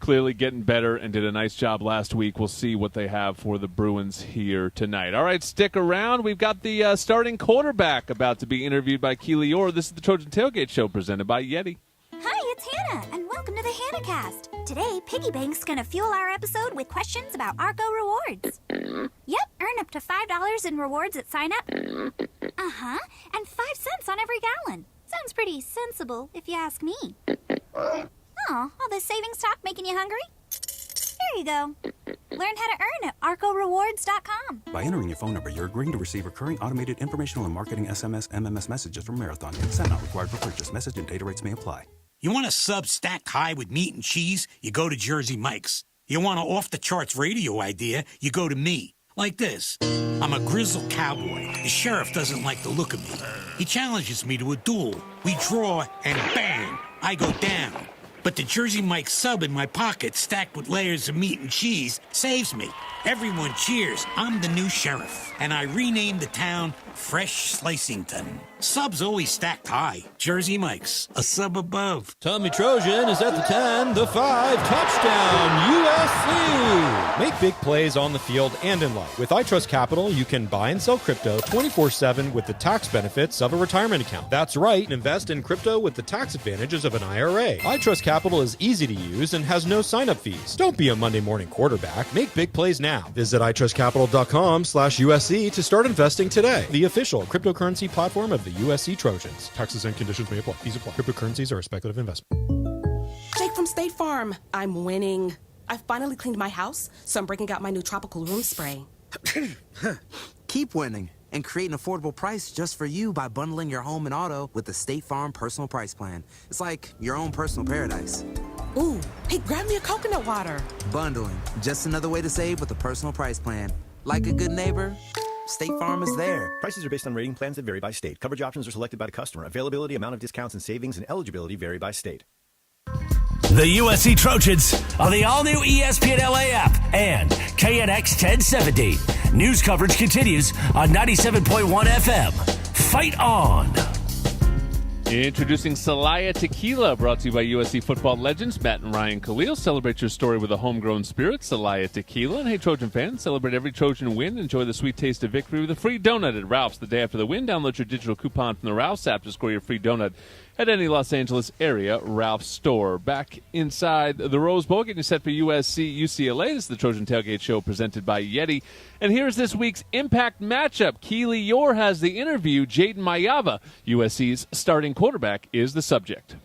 clearly getting better, and did a nice job last week. We'll see what they have for the Bruins here tonight. All right, stick around. We've got the starting quarterback about to be interviewed by Keely Orr. This is the Trojan Tailgate Show presented by Yeti. Hi, it's Hannah, and welcome to the HannahCast. Today, Piggy Bank's going to fuel our episode with questions about Arco rewards. Yep, earn up to $5 in rewards at sign-up. Uh-huh, and 5 cents on every gallon. Sounds pretty sensible, if you ask me. Oh, all this savings talk making you hungry? Here you go. Learn how to earn at arcorewards.com. By entering your phone number, you're agreeing to receive recurring automated informational and marketing SMS, MMS messages from Marathon. Consent not required for purchase. Message and data rates may apply. You want a sub stacked high with meat and cheese? You go to Jersey Mike's. You want an off-the-charts radio idea? You go to me. Like this. I'm a grizzled cowboy. The sheriff doesn't like the look of me. He challenges me to a duel. We draw, and bang, I go down. But the Jersey Mike sub in my pocket, stacked with layers of meat and cheese, saves me. Everyone cheers. I'm the new sheriff. And I renamed the town Fresh Slicington. Subs always stacked high. Jersey Mike's, a sub above. Tommy Trojan is at the 10, the 5, touchdown, USC! Make big plays on the field and in life. With iTrust Capital, you can buy and sell crypto 24/7 with the tax benefits of a retirement account. That's right, invest in crypto with the tax advantages of an IRA. iTrust Capital is easy to use and has no sign-up fees. Don't be a Monday morning quarterback. Make big plays now. Visit itrustcapital.com/USC to start investing today. The official cryptocurrency platform of the USC Trojans. Taxes and conditions may apply. These apply. Cryptocurrencies are a speculative investment. Jake from State Farm. I'm winning. I finally cleaned my house, so I'm breaking out my new tropical room spray. Keep winning and create an affordable price just for you by bundling your home and auto with the State Farm Personal Price Plan. It's like your own personal paradise. Ooh, hey, grab me a coconut water. Bundling, just another way to save with a personal price plan. Like a good neighbor, State Farm is there. Prices are based on rating plans that vary by state. Coverage options are selected by the customer. Availability, amount of discounts and savings, and eligibility vary by state. The USC Trojans on the all-new ESPN LA app and KNX 1070. News coverage continues on 97.1 FM. Fight on! Introducing Celaya Tequila, brought to you by USC football legends Matt and Ryan Khalil. Celebrate your story with a homegrown spirit, Celaya Tequila. And hey, Trojan fans, celebrate every Trojan win. Enjoy the sweet taste of victory with a free donut at Ralph's the day after the win. Download your digital coupon from the Ralph's app to score your free donut at any Los Angeles area Ralph's store. Back inside the Rose Bowl, getting you set for USC UCLA. This is the Trojan Tailgate Show presented by Yeti. And here's this week's impact matchup. Keely Yore has the interview. Jaden Mayava, USC's starting quarterback, is the subject.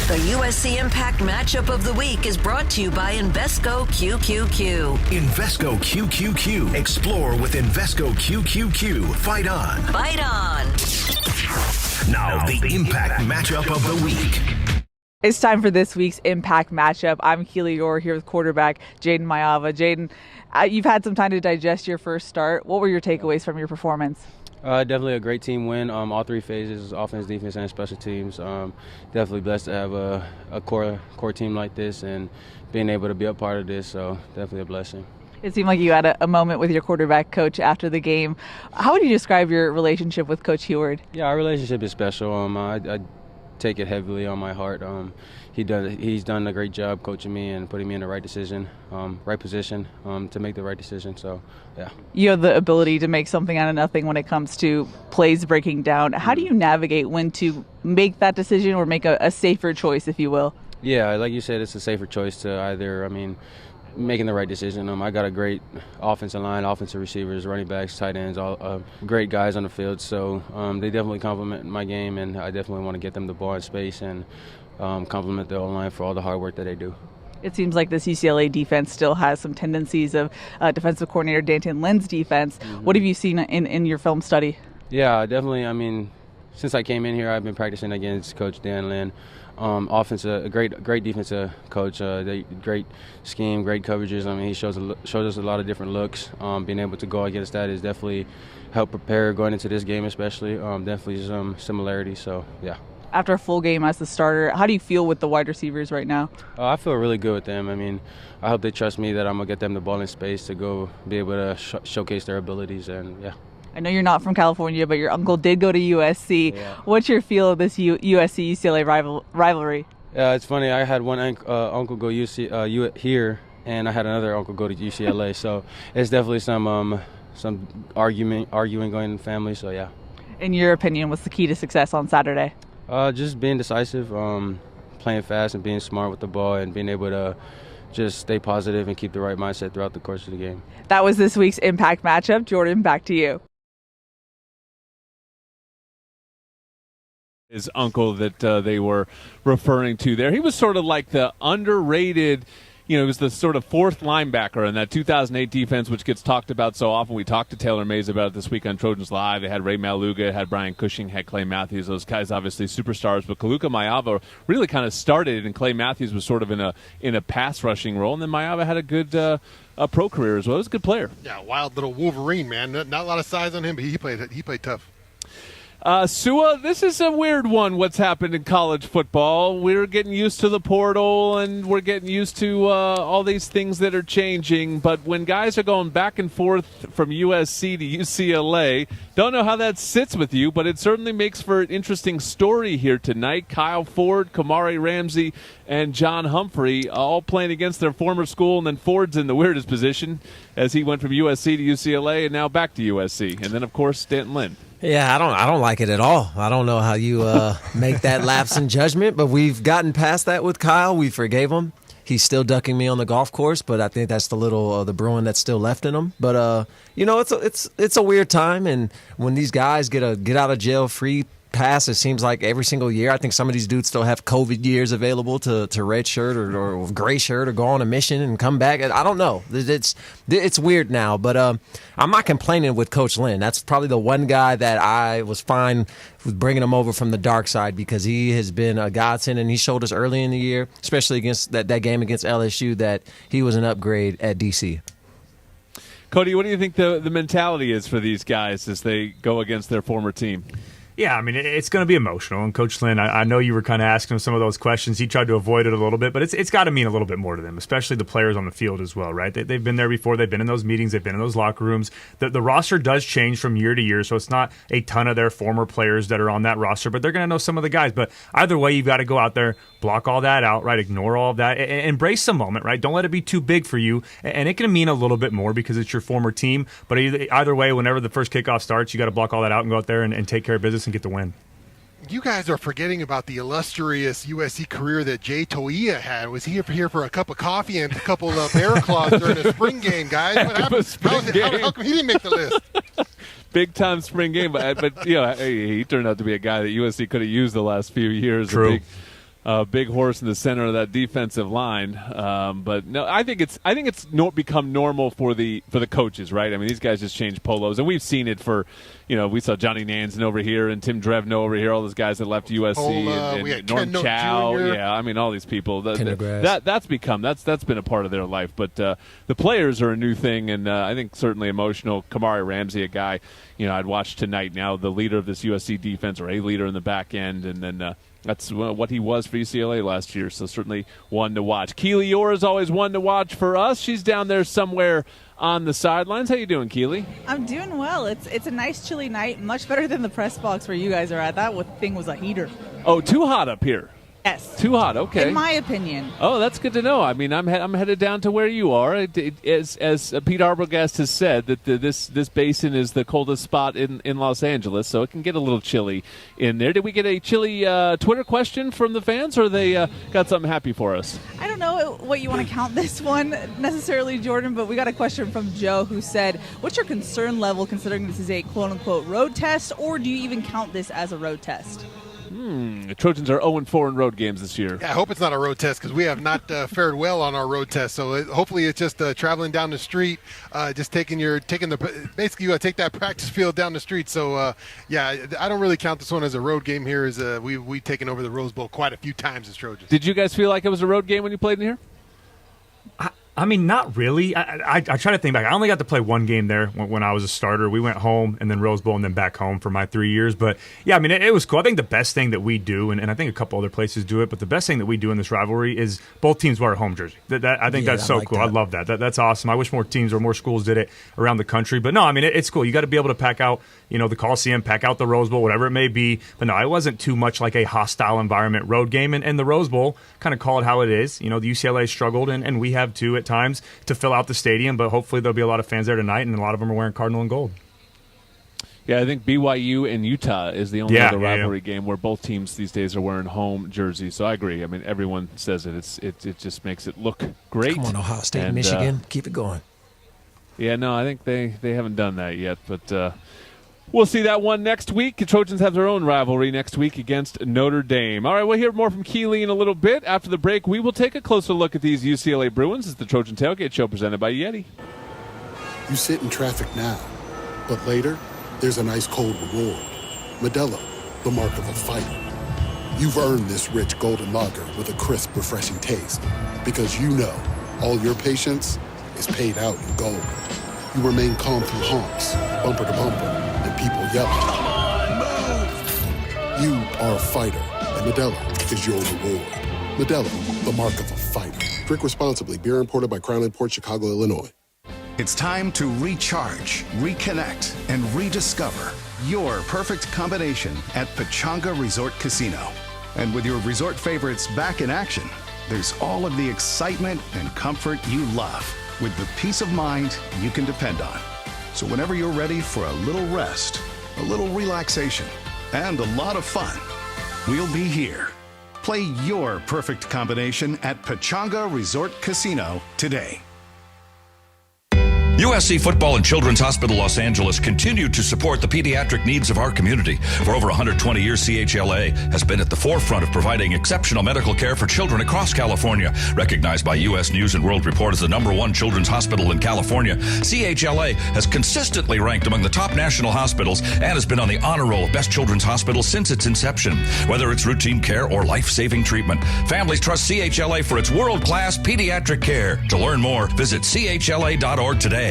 The USC Impact Matchup of the Week is brought to you by Invesco QQQ. Invesco QQQ. Explore with Invesco QQQ. Fight on. Fight on. Now the impact matchup of the week. It's time for this week's impact matchup. I'm Keely Yore here with quarterback Jaden Mayava. Jaden, you've had some time to digest your first start. What were your takeaways from your performance? Definitely a great team win. All three phases, offense, defense, and special teams. Definitely blessed to have a core team like this and being able to be a part of this, so definitely a blessing. It seemed like you had a moment with your quarterback coach after the game. How would you describe your relationship with Coach Heward? Yeah, our relationship is special. I take it heavily on my heart. He's done a great job coaching me and putting me in the right position to make the right decision. So, yeah. You have the ability to make something out of nothing when it comes to plays breaking down. How do you navigate when to make that decision or make a safer choice, if you will? Yeah, like you said, it's a safer choice to either, making the right decision. I got a great offensive line, offensive receivers, running backs, tight ends, all great guys on the field. So they definitely complement my game, and I definitely want to get them the ball in space and compliment the O-line for all the hard work that they do. It seems like this UCLA defense still has some tendencies of defensive coordinator Danton Lynn's defense. Mm-hmm. What have you seen in your film study? Yeah, definitely. Since I came in here, I've been practicing against Coach Dan Lynn. A great defensive coach. Great scheme, great coverages. He shows us a lot of different looks. Being able to go against that is definitely helped prepare going into this game, especially. Definitely some similarities. So yeah. After a full game as the starter, how do you feel with the wide receivers right now? I feel really good with them. I hope they trust me that I'm gonna get them the ball in space to go be able to showcase their abilities, and yeah. I know you're not from California, but your uncle did go to USC. Yeah. What's your feel of this USC-UCLA rivalry? Yeah, it's funny. I had one uncle go here, and I had another uncle go to UCLA. So it's definitely some arguing going in the family. So yeah. In your opinion, what's the key to success on Saturday? Just being decisive, playing fast, and being smart with the ball, and being able to just stay positive and keep the right mindset throughout the course of the game. That was this week's Impact Matchup. Jordan, back to you. His uncle that they were referring to there. He was sort of like the underrated he was the sort of fourth linebacker in that 2008 defense, which gets talked about so often. We talked to Taylor Mays about it this week on Trojans Live. They had Ray Maluga, had Brian Cushing, had Clay Matthews. Those guys obviously superstars, but Kaluka Maiava really kind of started, and Clay Matthews was sort of in a pass rushing role, and then Maiava had a good pro career as well. He was a good player. Yeah, wild little Wolverine, man. Not a lot of size on him, but he played tough. Sua, this is a weird one, what's happened in college football. We're getting used to the portal, and we're getting used to all these things that are changing. But when guys are going back and forth from USC to UCLA, don't know how that sits with you, but it certainly makes for an interesting story here tonight. Kyle Ford, Kamari Ramsey, and John Humphrey all playing against their former school, and then Ford's in the weirdest position as he went from USC to UCLA and now back to USC. And then, of course, Stanton Lynn. Yeah, I don't like it at all. I don't know how you make that lapse in judgment, but we've gotten past that with Kyle. We forgave him. He's still ducking me on the golf course, but I think that's the little the brewing that's still left in him. But it's a weird time, and when these guys get a get out of jail free pass, it seems like every single year. I think some of these dudes still have COVID years available to red shirt or gray shirt or go on a mission and come back. I don't know. It's weird now, but I'm not complaining with Coach Lynn. That's probably the one guy that I was fine with bringing him over from the dark side, because he has been a godsend, and he showed us early in the year, especially against that game against LSU, that he was an upgrade at DC. Cody, what do you think the mentality is for these guys as they go against their former team? Yeah, I mean, it's going to be emotional. And Coach Lynn, I know you were kind of asking him some of those questions. He tried to avoid it a little bit, but it's got to mean a little bit more to them, especially the players on the field as well, right? They've been there before. They've been in those meetings. They've been in those locker rooms. The roster does change from year to year, so it's not a ton of their former players that are on that roster, but they're going to know some of the guys. But either way, you've got to go out there, block all that out, right? Ignore all of that. Embrace the moment, right? Don't let it be too big for you. And it can mean a little bit more because it's your former team. But either way, whenever the first kickoff starts, you got to block all that out and go out there and take care of business and get the win. You guys are forgetting about the illustrious USC career that Jay Toia had. Was he here for a cup of coffee and a couple of bear claws during a spring game, guys? What happened? How come he didn't make the list? Big time spring game, but he turned out to be a guy that USC could have used the last few years. True. Big horse in the center of that defensive line, but no, I think it's become normal for the coaches, right? I mean, these guys just change polos, and we've seen it for, we saw Johnny Nansen over here and Tim Drevno over here, all those guys that left USC, and Norm Chow, yeah, I mean, all these people. That's been a part of their life, but the players are a new thing, and I think certainly emotional. Kamari Ramsey, a guy, I'd watch tonight now, the leader of this USC defense, or a leader in the back end, and then. That's what he was for UCLA last year, so certainly one to watch. Keely Orr is always one to watch for us. She's down there somewhere on the sidelines. How you doing, Keely? I'm doing well. It's a nice chilly night, much better than the press box where you guys are at. That thing was a heater. Oh, too hot up here. Yes. Too hot, okay. In my opinion. Oh, that's good to know. I mean, I'm headed down to where you are. As Pete Arbogast has said, that this basin is the coldest spot in Los Angeles, so it can get a little chilly in there. Did we get a chilly Twitter question from the fans, or they got something happy for us? I don't know what you want to count this one necessarily, Jordan, but we got a question from Joe who said, what's your concern level considering this is a quote-unquote road test, or do you even count this as a road test? The Trojans are 0-4 in road games this year. Yeah, I hope it's not a road test, because we have not fared well on our road test. So hopefully it's just traveling down the street, just basically you got to take that practice field down the street. So I don't really count this one as a road game here. We've taken over the Rose Bowl quite a few times as Trojans. Did you guys feel like it was a road game when you played in here? I mean, not really. I try to think back. I only got to play one game there when I was a starter. We went home and then Rose Bowl and then back home for my 3 years. But, yeah, I mean, it was cool. I think the best thing that we do, and I think a couple other places do it, but the best thing that we do in this rivalry is both teams wear a home jersey. I think that's so cool. I love that. That's awesome. I wish more teams or more schools did it around the country. But, no, I mean, it's cool. You got to be able to pack out, the Coliseum, pack out the Rose Bowl, whatever it may be. But, no, it wasn't too much like a hostile environment road game. And the Rose Bowl, kind of call it how it is. The UCLA struggled, and we have too at times to fill out the stadium, but hopefully there'll be a lot of fans there tonight, and a lot of them are wearing Cardinal and gold. Yeah, I think BYU and Utah is the only other rivalry game where both teams these days are wearing home jerseys. So I agree. I mean, everyone says it. It just makes it look great. Come on, Ohio State, Michigan, keep it going. Yeah, no, I think they haven't done that yet, but We'll see that one next week. The Trojans have their own rivalry next week against Notre Dame. All right, we'll hear more from Keeley in a little bit. After the break, we will take a closer look at these UCLA Bruins. It's the Trojan Tailgate Show presented by Yeti. You sit in traffic now, but later, there's an ice cold reward. Modelo, the mark of a fighter. You've earned this rich golden lager with a crisp, refreshing taste. Because you know, all your patience is paid out in gold. You remain calm through honks, bumper to bumper, and people yelling. Come on, move! You are a fighter, and Modelo is your reward. Modelo, the mark of a fighter. Drink responsibly. Beer imported by Crown Imports, Chicago, Illinois. It's time to recharge, reconnect, and rediscover your perfect combination at Pechanga Resort Casino. And with your resort favorites back in action, there's all of the excitement and comfort you love, with the peace of mind you can depend on. So whenever you're ready for a little rest, a little relaxation, and a lot of fun, we'll be here. Play your perfect combination at Pechanga Resort Casino today. USC Football and Children's Hospital Los Angeles continue to support the pediatric needs of our community. For over 120 years, CHLA has been at the forefront of providing exceptional medical care for children across California. Recognized by U.S. News and World Report as the #1 children's hospital in California, CHLA has consistently ranked among the top national hospitals and has been on the honor roll of best children's hospitals since its inception. Whether it's routine care or life-saving treatment, families trust CHLA for its world-class pediatric care. To learn more, visit chla.org today.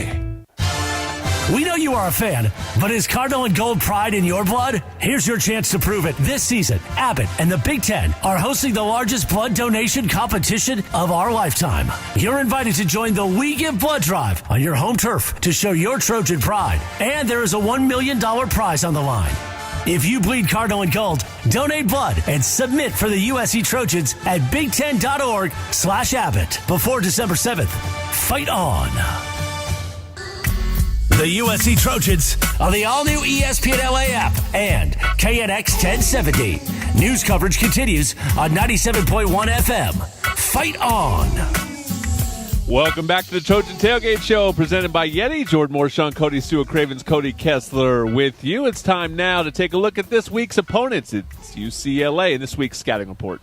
We know you are a fan, but is Cardinal and Gold pride in your blood? Here's your chance to prove it. This season, Abbott and the Big Ten are hosting the largest blood donation competition of our lifetime. You're invited to join the We Give Blood Drive on your home turf to show your Trojan pride. And there is a $1 million prize on the line. If you bleed Cardinal and Gold, donate blood and submit for the USC Trojans at big10.org/Abbott before December 7th. Fight on. The USC Trojans on the all-new ESPN LA app and KNX 1070. News coverage continues on 97.1 FM. Fight on. Welcome back to the Trojan Tailgate Show presented by Yeti. Jordan Moore, Sean Cody, Stuart Cravens, Cody Kessler with you. It's time now to take a look at this week's opponents. It's UCLA in this week's scouting report.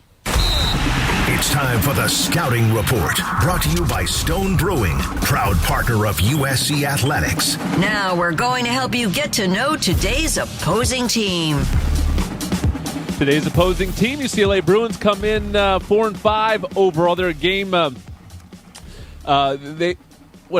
It's time for the Scouting Report, brought to you by Stone Brewing, proud partner of USC Athletics. Now we're going to help you get to know today's opposing team. Today's opposing team, UCLA Bruins, come in 4-5 overall. They're a game. What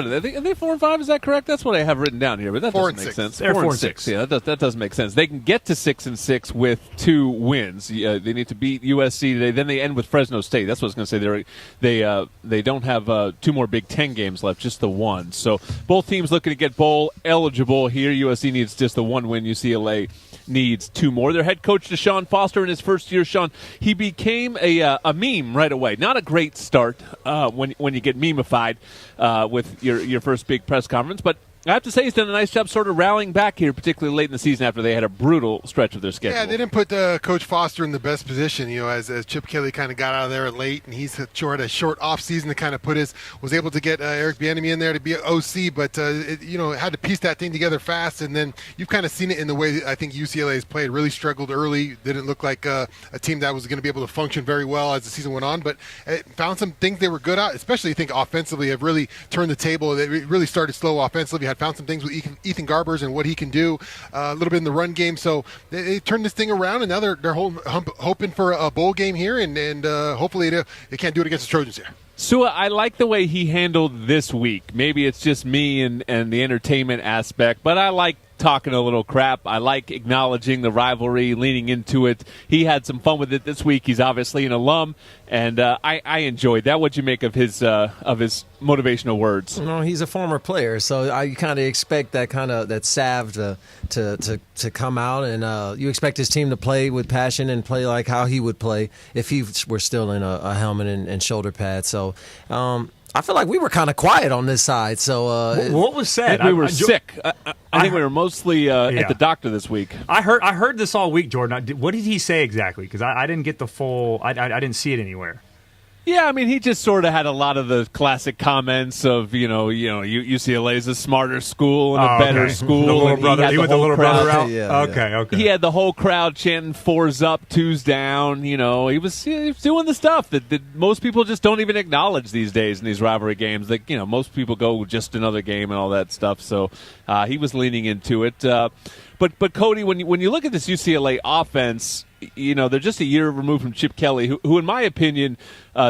are they? Are they 4-5? Is that correct? That's what I have written down here, but that doesn't make sense. They're 4-6. Yeah, that doesn't make sense. They can get to 6-6 with 2 wins. They need to beat USC today. Then they end with Fresno State. That's what I was going to say. They don't have 2 more Big Ten games left, just the one. So both teams looking to get bowl eligible here. USC needs just the 1 win. UCLA needs 2 more. Their head coach, Deshaun Foster, in his first year, Sean, he became a meme right away. Not a great start when you get memeified with your first big press conference, but I have to say he's done a nice job sort of rallying back here, particularly late in the season after they had a brutal stretch of their schedule. Yeah, they didn't put Coach Foster in the best position, as Chip Kelly kind of got out of there late, and he's had a short off season to kind of was able to get Eric Bieniemy in there to be an OC, but had to piece that thing together fast, and then you've kind of seen it in the way I think UCLA has played. Really struggled early, didn't look like a team that was going to be able to function very well as the season went on, but found some things they were good at, especially I think offensively have really turned the table. They really started slow offensively. Had found some things with Ethan Garbers and what he can do, a little bit in the run game. So they turned this thing around, and now they're hoping for a bowl game here, and hopefully they can't do it against the Trojans here. Sua, I like the way he handled this week. Maybe it's just me and the entertainment aspect, but I like talking a little crap. I like acknowledging the rivalry, leaning into it. He had some fun with it this week. He's obviously an alum, and I enjoyed that. What'd you make of his motivational words? No, he's a former player, so I kind of expect that salve to come out, and you expect his team to play with passion and play like how he would play if he were still in a helmet and shoulder pads. So I feel like we were kind of quiet on this side. So what was said? We were sick. I think we were mostly at the doctor this week. I heard this all week, Jordan. What did he say exactly? Because I didn't get the full. I didn't see it anywhere. Yeah, I mean, he just sort of had a lot of the classic comments of, UCLA is a smarter school and a better school. The little brother. He went the little brother out? Okay. He had the whole crowd chanting 4's up, 2's down. He was doing the stuff that most people just don't even acknowledge these days in these rivalry games. Like, most people go just another game and all that stuff. So he was leaning into it. But Cody, when you look at this UCLA offense, they're just a year removed from Chip Kelly, who in my opinion,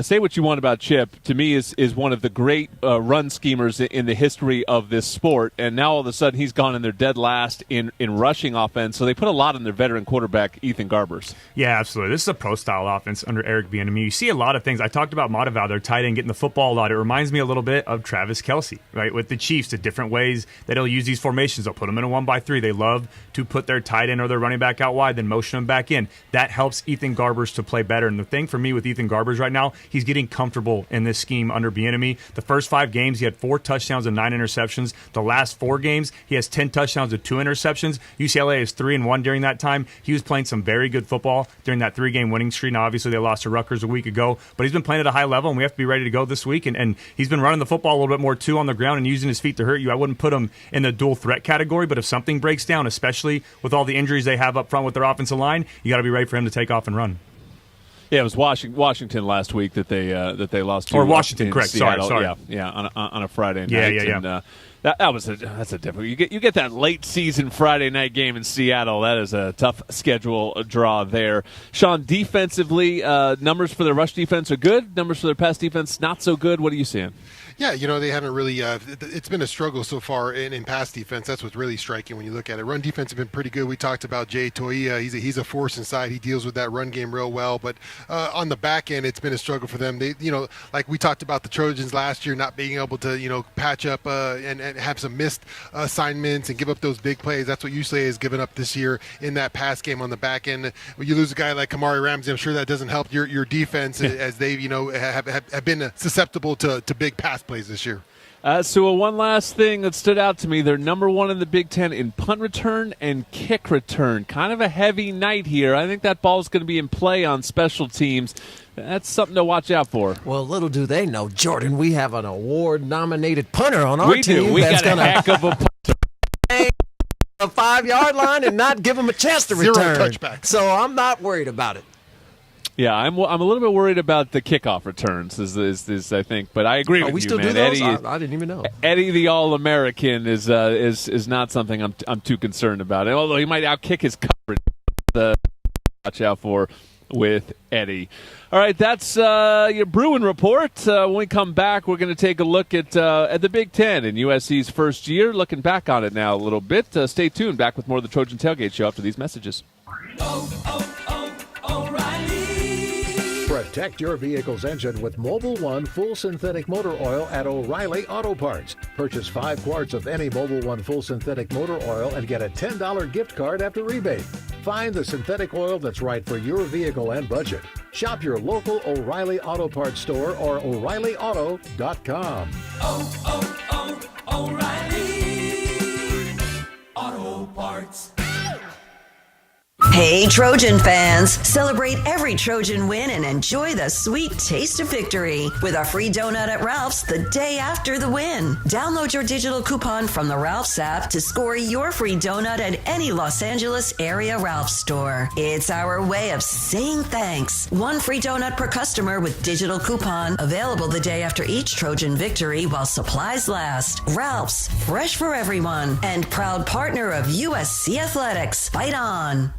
say what you want about Chip, to me is one of the great run schemers in the history of this sport. And now all of a sudden he's gone in their dead last in rushing offense. So they put a lot on their veteran quarterback, Ethan Garbers. Yeah, absolutely. This is a pro-style offense under Eric Bieniemy. You see a lot of things. I talked about Monteval, their tight end, getting the football a lot. It reminds me a little bit of Travis Kelce, right? With the Chiefs, the different ways that he'll use these formations. They'll put them in a 1-by-3. They love to put their tight end or their running back out wide, then motion them back in. That helps Ethan Garbers to play better. And the thing for me with Ethan Garbers right now, he's getting comfortable in this scheme under Bieniemy. The first 5 games, he had 4 touchdowns and 9 interceptions. The last 4 games, he has 10 touchdowns and 2 interceptions. UCLA is 3-1 during that time. He was playing some very good football during that 3-game winning streak. Now, obviously, they lost to Rutgers a week ago, but he's been playing at a high level, and we have to be ready to go this week. And he's been running the football a little bit more, too, on the ground and using his feet to hurt you. I wouldn't put him in the dual threat category, but if something breaks down, especially with all the injuries they have up front with their offensive line, you got to be ready for him to take off and run. Yeah, it was Washington last week that they lost to. Or Washington, correct? Seattle. Sorry. Yeah, on a Friday night. Yeah. And, that's a difficult. You get that late season Friday night game in Seattle. That is a tough schedule draw there. Sean, defensively, numbers for their rush defense are good. Numbers for their pass defense not so good. What are you seeing? Yeah, they haven't really it's been a struggle so far in pass defense. That's what's really striking when you look at it. Run defense has been pretty good. We talked about Jay Toia. He's a force inside. He deals with that run game real well. But on the back end, it's been a struggle for them. They, like we talked about the Trojans last year not being able to, patch up and have some missed assignments and give up those big plays. That's what UCLA has given up this year in that pass game on the back end. When you lose a guy like Kamari Ramsey, I'm sure that doesn't help your defense as they, have been susceptible to big pass plays this year. So one last thing that stood out to me, they're number 1 in the Big Ten in punt return and kick return. Kind of a heavy night here. I think that ball's going to be in play on special teams. That's something to watch out for. Well, little do they know, Jordan, we have an award-nominated punter on our team. We got a heck of a punter. A 5-yard line and not give them a chance to return. 0 touchbacks. So I'm not worried about it. Yeah, I'm a little bit worried about the kickoff returns, is I think, but I agree with we you, still man. do those? Eddie, I didn't even know. Eddie, the All-American, is not something I'm too concerned about. Although he might outkick his coverage, watch out for with Eddie. All right, that's your Bruin report. When we come back, we're going to take a look at the Big Ten in USC's first year. Looking back on it now a little bit. Stay tuned. Back with more of the Trojan Tailgate Show after these messages. Protect your vehicle's engine with Mobil 1 full synthetic motor oil at O'Reilly Auto Parts. Purchase 5 quarts of any Mobil 1 full synthetic motor oil and get a $10 gift card after rebate. Find the synthetic oil that's right for your vehicle and budget. Shop your local O'Reilly Auto Parts store or O'ReillyAuto.com. O'Reilly Auto Parts. Hey, Trojan fans! Celebrate every Trojan win and enjoy the sweet taste of victory with a free donut at Ralph's the day after the win. Download your digital coupon from the Ralph's app to score your free donut at any Los Angeles area Ralph's store. It's our way of saying thanks. 1 free donut per customer with digital coupon. Available the day after each Trojan victory while supplies last. Ralph's, fresh for everyone, and proud partner of USC Athletics. Fight on!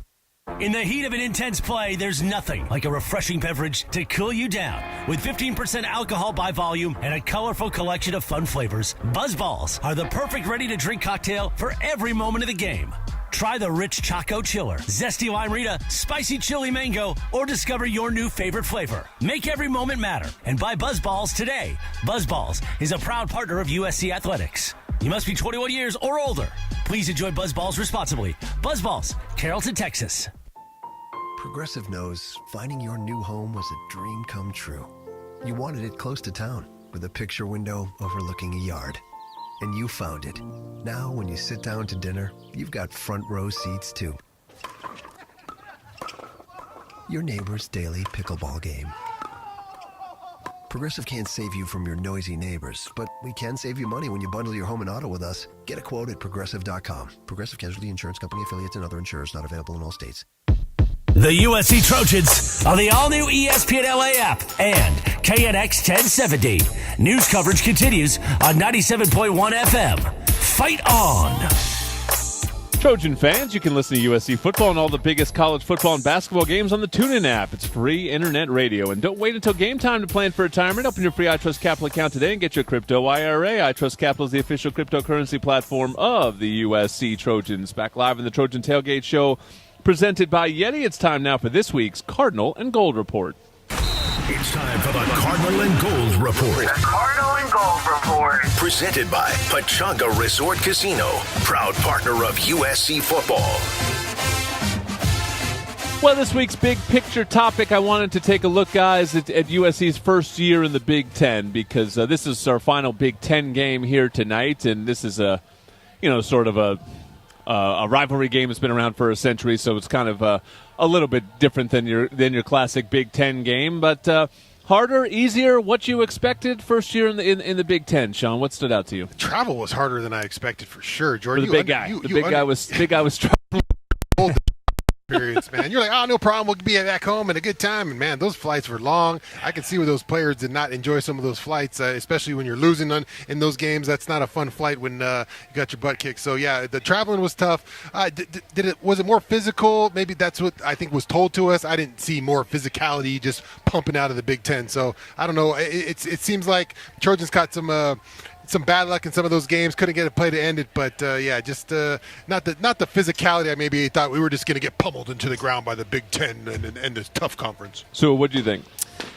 In the heat of an intense play, there's nothing like a refreshing beverage to cool you down. With 15% alcohol by volume and a colorful collection of fun flavors, Buzzballs are the perfect ready-to-drink cocktail for every moment of the game. Try the rich Choco Chiller, Zesty Lime Rita, Spicy Chili Mango, or discover your new favorite flavor. Make every moment matter and buy Buzzballs today. Buzzballs is a proud partner of USC Athletics. You must be 21 years or older. Please enjoy Buzzballs responsibly. Buzzballs, Carrollton, Texas. Progressive knows finding your new home was a dream come true. You wanted it close to town, with a picture window overlooking a yard. And you found it. Now, when you sit down to dinner, you've got front row seats too. Your neighbor's daily pickleball game. Progressive can't save you from your noisy neighbors, but we can save you money when you bundle your home and auto with us. Get a quote at Progressive.com. Progressive Casualty Insurance Company, affiliates, and other insurers not available in all states. The USC Trojans on the all-new ESPN LA app and KNX 1070. News coverage continues on 97.1 FM. Fight on! Trojan fans, you can listen to USC football and all the biggest college football and basketball games on the TuneIn app. It's free internet radio. And don't wait until game time to plan for retirement. Open your free iTrust Capital account today and get your crypto IRA. iTrust Capital is the official cryptocurrency platform of the USC Trojans. Back live in the Trojan Tailgate Show, presented by Yeti. It's time now for this week's Cardinal and Gold Report. It's time for the Cardinal and Gold Report. The Cardinal and Gold Report. Presented by Pechanga Resort Casino, proud partner of USC football. Well, this week's big picture topic, I wanted to take a look, guys, at USC's first year in the Big Ten, because this is our final Big Ten game here tonight, and this is a rivalry game that's been around for a century, so it's kind of a little bit different than your classic Big Ten game. But harder, easier, what you expected first year in the Big Ten, Sean? What stood out to you? Travel was harder than I expected for sure, Jordan. For the big guy was traveling. Experience, man. You're like, oh, no problem. We'll be back home and a good time. And, man, those flights were long. I can see where those players did not enjoy some of those flights, especially when you're losing in those games. That's not a fun flight when you got your butt kicked. So, yeah, the traveling was tough. Was it more physical? Maybe that's what I think was told to us. I didn't see more physicality just pumping out of the Big Ten. So, I don't know. It seems like Trojans got some bad luck in some of those games. Couldn't get a play to end it, but just not the physicality. I maybe thought we were just going to get pummeled into the ground by the Big Ten and this tough conference. So, what do you think?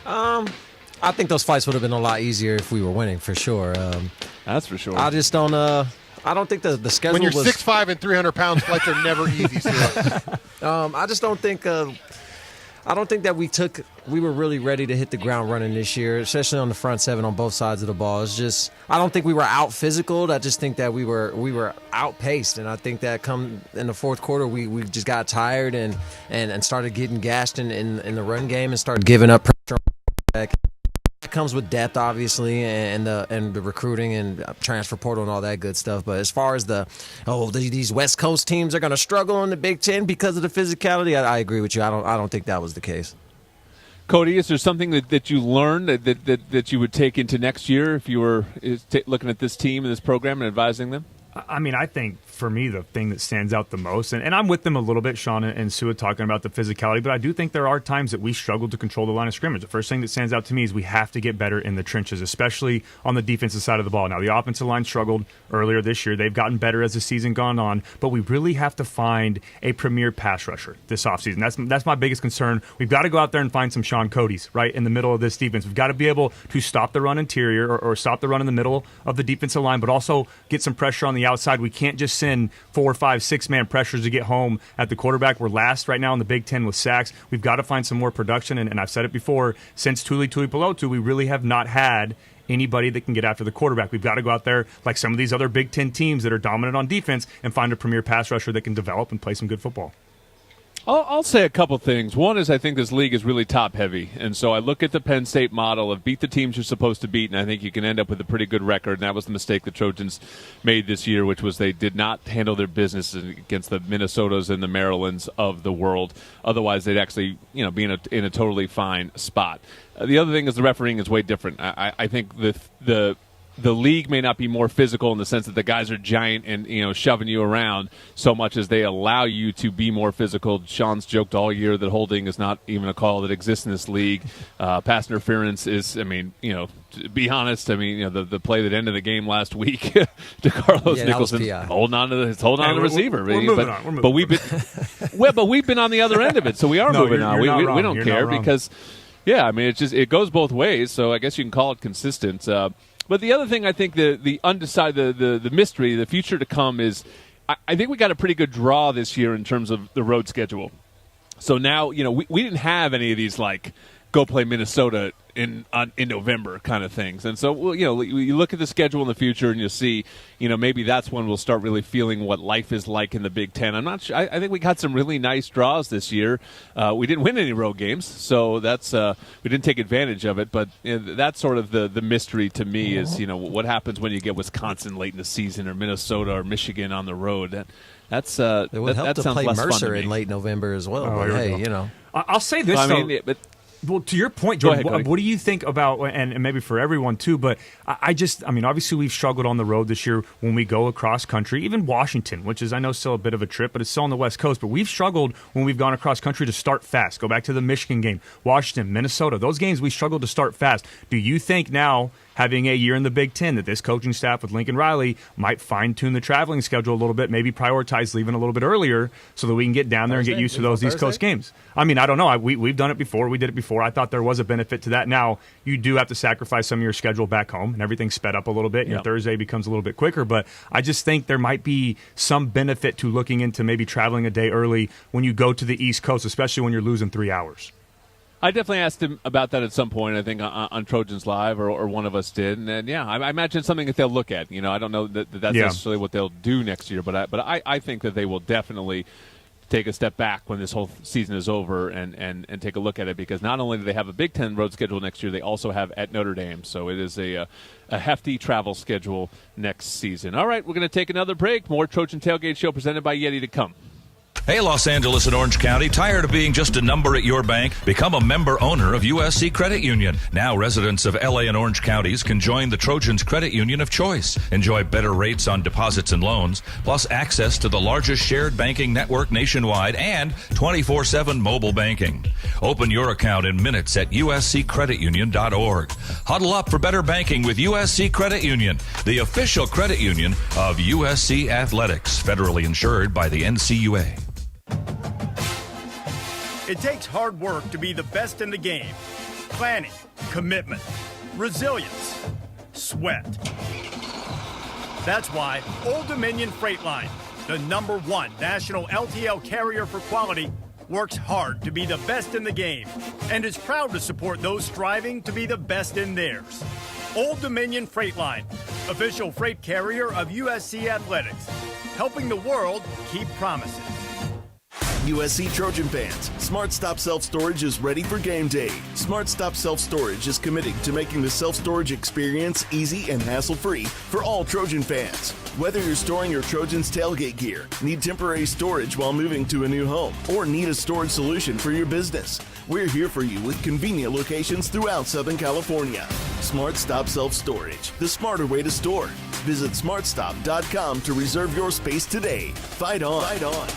I think those fights would have been a lot easier if we were winning, for sure. That's for sure. I just don't. I don't think the schedule. When you're was 6'5" and 300 pounds, flights are never easy. I just don't think. I don't think that we were really ready to hit the ground running this year, especially on the front seven on both sides of the ball. It's just, I don't think we were out physical. I just think that we were outpaced, and I think that come in the fourth quarter we just got tired and started getting gashed in the run game and started giving up pressure on the back. It comes with depth, obviously, and the recruiting and transfer portal and all that good stuff. But as far as these West Coast teams are going to struggle in the Big Ten because of the physicality, I agree with you. I don't think that was the case. Cody, is there something that you learned that you would take into next year if you were looking at this team and this program and advising them? I mean, I think for me, the thing that stands out the most, and I'm with them a little bit, Sean and Sua, talking about the physicality, but I do think there are times that we struggle to control the line of scrimmage. The first thing that stands out to me is we have to get better in the trenches, especially on the defensive side of the ball. Now, the offensive line struggled earlier this year. They've gotten better as the season gone on, but we really have to find a premier pass rusher this offseason. That's my biggest concern. We've got to go out there and find some Sean Codys, right, in the middle of this defense. We've got to be able to stop the run interior or stop the run in the middle of the defensive line, but also get some pressure on the outside. We can't just send 4, 5, 6-man pressures to get home at the quarterback. We're last right now in the Big Ten with sacks. We've got to find some more production, and I've said it before, since Tuli Tuipulotu, we really have not had anybody that can get after the quarterback. We've got to go out there like some of these other Big Ten teams that are dominant on defense and find a premier pass rusher that can develop and play some good football. I'll say a couple things. One is I think this league is really top-heavy, and so I look at the Penn State model of beat the teams you're supposed to beat, and I think you can end up with a pretty good record, and that was the mistake the Trojans made this year, which was they did not handle their business against the Minnesotas and the Marylands of the world. Otherwise, they'd actually be in a totally fine spot. The other thing is the refereeing is way different. I think the league may not be more physical in the sense that the guys are giant and shoving you around so much as they allow you to be more physical. Sean's joked all year that holding is not even a call that exists in this league. Pass interference is, to be honest, the play that ended the game last week to Carlos Nicholson holding on to the receiver. We're moving on. But we've been on the other end of it, so we are moving on. We don't care because it goes both ways. So I guess you can call it consistent. But the other thing I think the undecided, the mystery, the future to come is I think we got a pretty good draw this year in terms of the road schedule. So now, we didn't have any of these go play Minnesota in November kind of things. And so, well, you look at the schedule in the future and you'll see, maybe that's when we'll start really feeling what life is like in the Big Ten. I'm not sure. I think we got some really nice draws this year. We didn't win any road games, so that's we didn't take advantage of it. But that's sort of the mystery to me is, what happens when you get Wisconsin late in the season or Minnesota or Michigan on the road. It would help to play Mercer in late November as well. Oh, but hey, I'll say this, well, to your point, Jordan, what do you think about, and maybe for everyone too, but I mean, obviously we've struggled on the road this year when we go across country, even Washington, which is, I know, still a bit of a trip, but it's still on the West Coast, but we've struggled when we've gone across country to start fast. Go back to the Michigan game, Washington, Minnesota, those games we struggled to start fast. Do you think now, having a year in the Big Ten, that this coaching staff with Lincoln Riley might fine-tune the traveling schedule a little bit, maybe prioritize leaving a little bit earlier so that we can get down there and get used to those East Coast games? I mean, I don't know. We've done it before. We did it before. I thought there was a benefit to that. Now, you do have to sacrifice some of your schedule back home, and everything's sped up a little bit, and your Thursday becomes a little bit quicker. But I just think there might be some benefit to looking into maybe traveling a day early when you go to the East Coast, especially when you're losing 3 hours. I definitely asked him about that at some point, I think, on Trojans Live, or one of us did. And I imagine it's something that they'll look at. I don't know that's necessarily what they'll do next year, but I think that they will definitely take a step back when this whole season is over and take a look at it, because not only do they have a Big Ten road schedule next year, they also have at Notre Dame. So it is a hefty travel schedule next season. All right, we're going to take another break. More Trojan Tailgate Show presented by Yeti to come. Hey, Los Angeles and Orange County, tired of being just a number at your bank? Become a member owner of USC Credit Union. Now residents of LA and Orange counties can join the Trojans Credit Union of choice. Enjoy better rates on deposits and loans, plus access to the largest shared banking network nationwide and 24/7 mobile banking. Open your account in minutes at usccreditunion.org. Huddle up for better banking with USC Credit Union, the official credit union of USC Athletics, federally insured by the NCUA. It takes hard work to be the best in the game. Planning, commitment, resilience, sweat. That's why Old Dominion Freight Line, the #1 national LTL carrier for quality, works hard to be the best in the game and is proud to support those striving to be the best in theirs. Old Dominion Freight Line, official freight carrier of USC Athletics, helping the world keep promises. USC Trojan fans, Smart Stop Self Storage is ready for game day. Smart Stop Self Storage is committed to making the self-storage experience easy and hassle-free for all Trojan fans. Whether you're storing your Trojans tailgate gear, need temporary storage while moving to a new home, or need a storage solution for your business, we're here for you with convenient locations throughout Southern California. Smart Stop Self Storage, the smarter way to store. Visit smartstop.com to reserve your space today. Fight on. Fight on.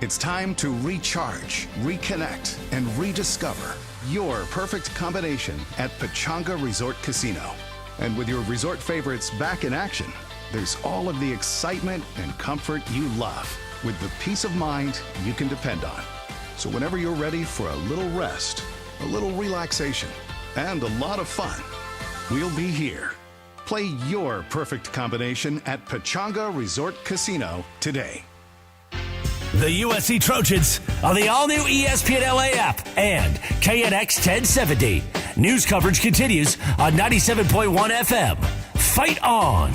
It's time to recharge, reconnect, and rediscover your perfect combination at Pechanga Resort Casino. And with your resort favorites back in action, there's all of the excitement and comfort you love, with the peace of mind you can depend on. So whenever you're ready for a little rest, a little relaxation, and a lot of fun, we'll be here. Play your perfect combination at Pechanga Resort Casino today. The USC Trojans on the all-new ESPN LA app and KNX 1070. News coverage continues on 97.1 FM. Fight on!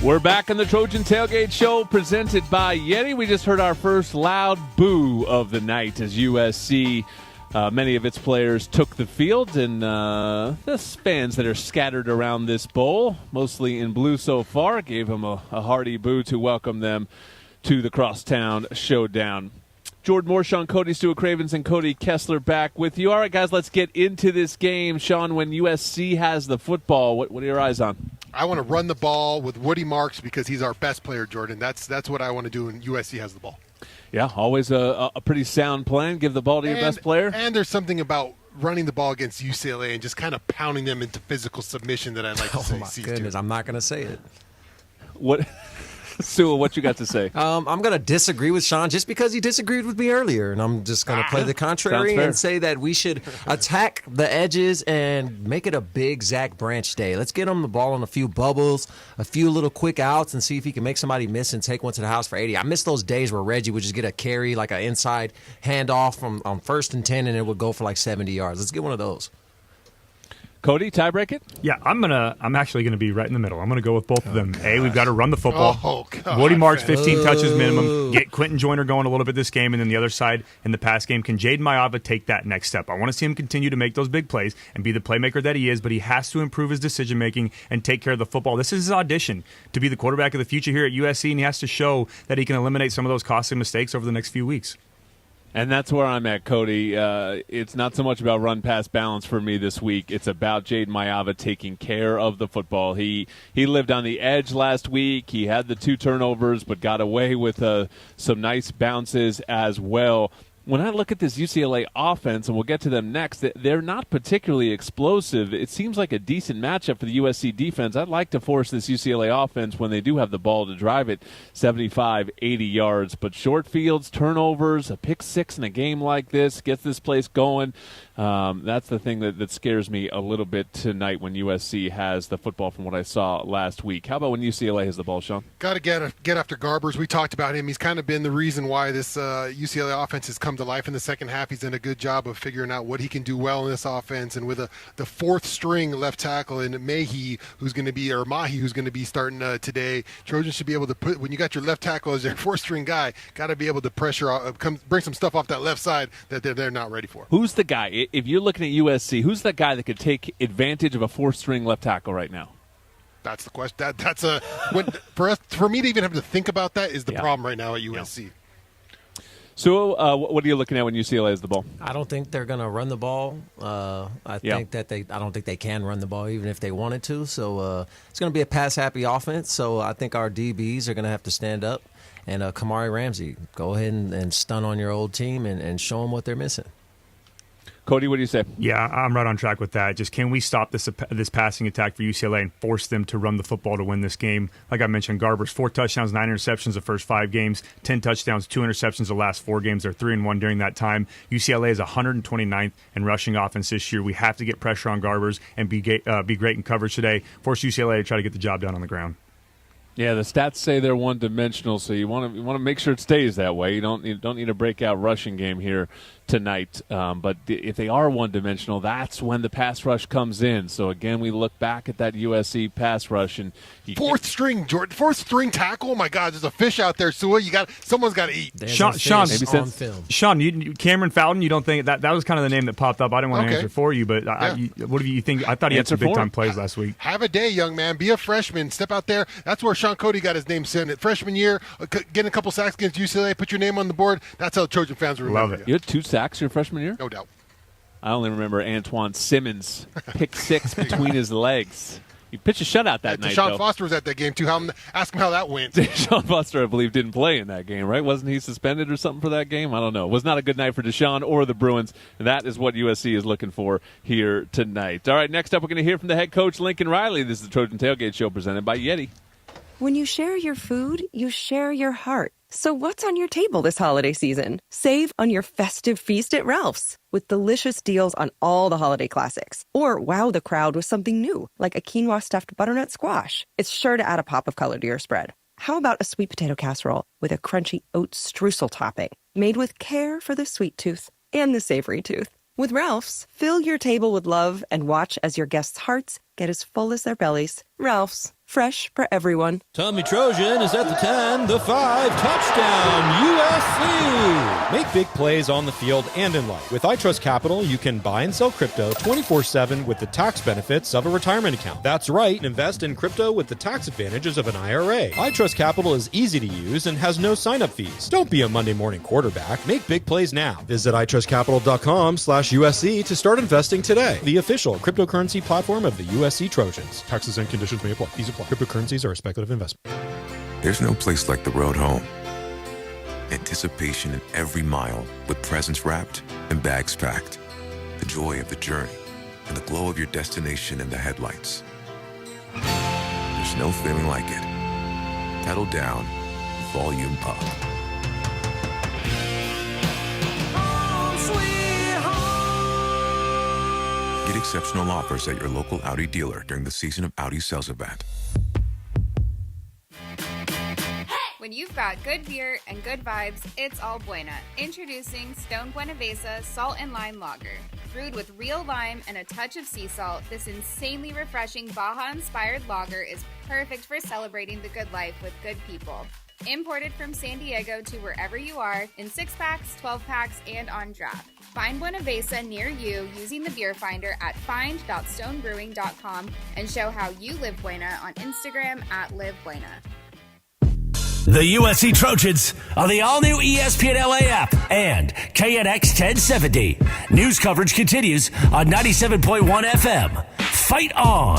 We're back on the Trojan Tailgate Show presented by Yeti. We just heard our first loud boo of the night as USC, many of its players took the field, and the fans that are scattered around this bowl, mostly in blue so far, gave them a hearty boo to welcome them to the Crosstown Showdown. Jordan Moore, Sean Cody, Stuart Cravens, and Cody Kessler back with you. All right, guys, let's get into this game. Sean, when USC has the football, what are your eyes on? I want to run the ball with Woody Marks because he's our best player, Jordan. That's what I want to do when USC has the ball. Yeah, always a pretty sound plan. Give the ball to your best player. And there's something about running the ball against UCLA and just kind of pounding them into physical submission that I'd like to see. Oh, my goodness, I'm not going to say it. What? Sewell, what you got to say? I'm going to disagree with Sean just because he disagreed with me earlier, and I'm just going to play the contrary and say that we should attack the edges and make it a big Zach Branch day. Let's get him the ball on a few bubbles, a few little quick outs, and see if he can make somebody miss and take one to the house for 80. I miss those days where Reggie would just get a carry, like an inside handoff on 1st and 10, and it would go for like 70 yards. Let's get one of those. Cody, tiebreak it? Yeah, I'm actually going to be right in the middle. I'm going to go with both of them. We've got to run the football. Oh, God. Woody Marks, 15 touches minimum. Get Quentin Joyner going a little bit this game, and then the other side in the pass game. Can Jaden Maiava take that next step? I want to see him continue to make those big plays and be the playmaker that he is, but he has to improve his decision-making and take care of the football. This is his audition to be the quarterback of the future here at USC, and he has to show that he can eliminate some of those costly mistakes over the next few weeks. And that's where I'm at, Cody. It's not so much about run-pass balance for me this week. It's about Jaden Maiava taking care of the football. He lived on the edge last week. He had the 2 turnovers, but got away with some nice bounces as well. When I look at this UCLA offense, and we'll get to them next, they're not particularly explosive. It seems like a decent matchup for the USC defense. I'd like to force this UCLA offense when they do have the ball to drive it 75, 80 yards. But short fields, turnovers, a pick 6 in a game like this gets this place going. That's the thing that scares me a little bit tonight when USC has the football from what I saw last week. How about when UCLA has the ball, Sean? Got to get after Garbers. We talked about him. He's kind of been the reason why this UCLA offense has come to life in the second half. He's done a good job of figuring out what he can do well in this offense. And with the 4th string left tackle in Mahi, who's going to be starting today, Trojans should be able to put, when you got your left tackle as their 4th string guy, got to be able to pressure, bring some stuff off that left side that they're not ready for. Who's the guy? If you're looking at USC, who's that guy that could take advantage of a 4th string left tackle right now? That's the question. For me to even have to think about that is the problem right now at USC. So, what are you looking at when UCLA has the ball? I don't think they're going to run the ball. I don't think they can run the ball even if they wanted to. So it's going to be a pass-happy offense. So I think our DBs are going to have to stand up. And Kamari Ramsey, go ahead and stun on your old team and show them what they're missing. Cody, what do you say? Yeah, I'm right on track with that. Just can we stop this passing attack for UCLA and force them to run the football to win this game? Like I mentioned, Garbers, 4 touchdowns, 9 interceptions the first 5 games, 10 touchdowns, 2 interceptions the last 4 games. They're 3-1 during that time. UCLA is 129th in rushing offense this year. We have to get pressure on Garbers and be great in coverage today. Force UCLA to try to get the job done on the ground. Yeah, the stats say they're one-dimensional, so you want to make sure it stays that way. You don't need a breakout rushing game here tonight. But if they are one-dimensional, that's when the pass rush comes in. So again, we look back at that USC pass rush and 4th string, Jordan. 4th string tackle. Oh my God, there's a fish out there, Sua. Someone's got to eat. Sean, Cameron Fountain. You don't think that was kind of the name that popped up? I didn't want to answer for you, but what do you think? I thought he had some big time plays last week. Have a day, young man. Be a freshman. Step out there. That's where Sean Cody got his name sent. Freshman year, getting a couple sacks against UCLA, put your name on the board. That's how Trojan fans remember you. You had 2 sacks your freshman year? No doubt. I only remember Antoine Simmons pick 6 between his legs. He pitched a shutout that night, Deshaun Foster was at that game, too. Ask him how that went. Deshaun Foster, I believe, didn't play in that game, right? Wasn't he suspended or something for that game? I don't know. It was not a good night for Deshaun or the Bruins. That is what USC is looking for here tonight. All right, next up, we're going to hear from the head coach, Lincoln Riley. This is the Trojan Tailgate Show presented by Yeti. When you share your food, you share your heart. So what's on your table this holiday season? Save on your festive feast at Ralph's with delicious deals on all the holiday classics. Or wow the crowd with something new, like a quinoa stuffed butternut squash. It's sure to add a pop of color to your spread. How about a sweet potato casserole with a crunchy oat streusel topping, made with care for the sweet tooth and the savory tooth? With Ralph's, fill your table with love and watch as your guests' hearts get as full as their bellies. Ralph's, fresh for everyone. Tommy Trojan is at the 10, the 5, touchdown, USC! Make big plays on the field and in life. With iTrust Capital, you can buy and sell crypto 24/7 with the tax benefits of a retirement account. That's right, invest in crypto with the tax advantages of an IRA. iTrust Capital is easy to use and has no sign-up fees. Don't be a Monday morning quarterback. Make big plays now. Visit iTrustCapital.com/USC to start investing today. The official cryptocurrency platform of the USC Trojans. Taxes and conditions may apply. These apply. Cryptocurrencies are a speculative investment. There's no place like the road home. Anticipation in every mile with presents wrapped and bags packed. The joy of the journey and the glow of your destination in the headlights. There's no feeling like it. Pedal down, volume up. Get exceptional offers at your local Audi dealer during the Season of Audi sales event. When you've got good beer and good vibes, it's all Buena. Introducing Stone Buenavesa Salt and Lime Lager. Brewed with real lime and a touch of sea salt, this insanely refreshing Baja-inspired lager is perfect for celebrating the good life with good people. Imported from San Diego to wherever you are in 6-packs, 12-packs, and on draft. Find Buenavesa near you using the beer finder at find.stonebrewing.com and show how you live Buena on Instagram at LiveBuena. The USC Trojans on the all-new ESPN LA app and KNX 1070. News coverage continues on 97.1 FM. Fight on!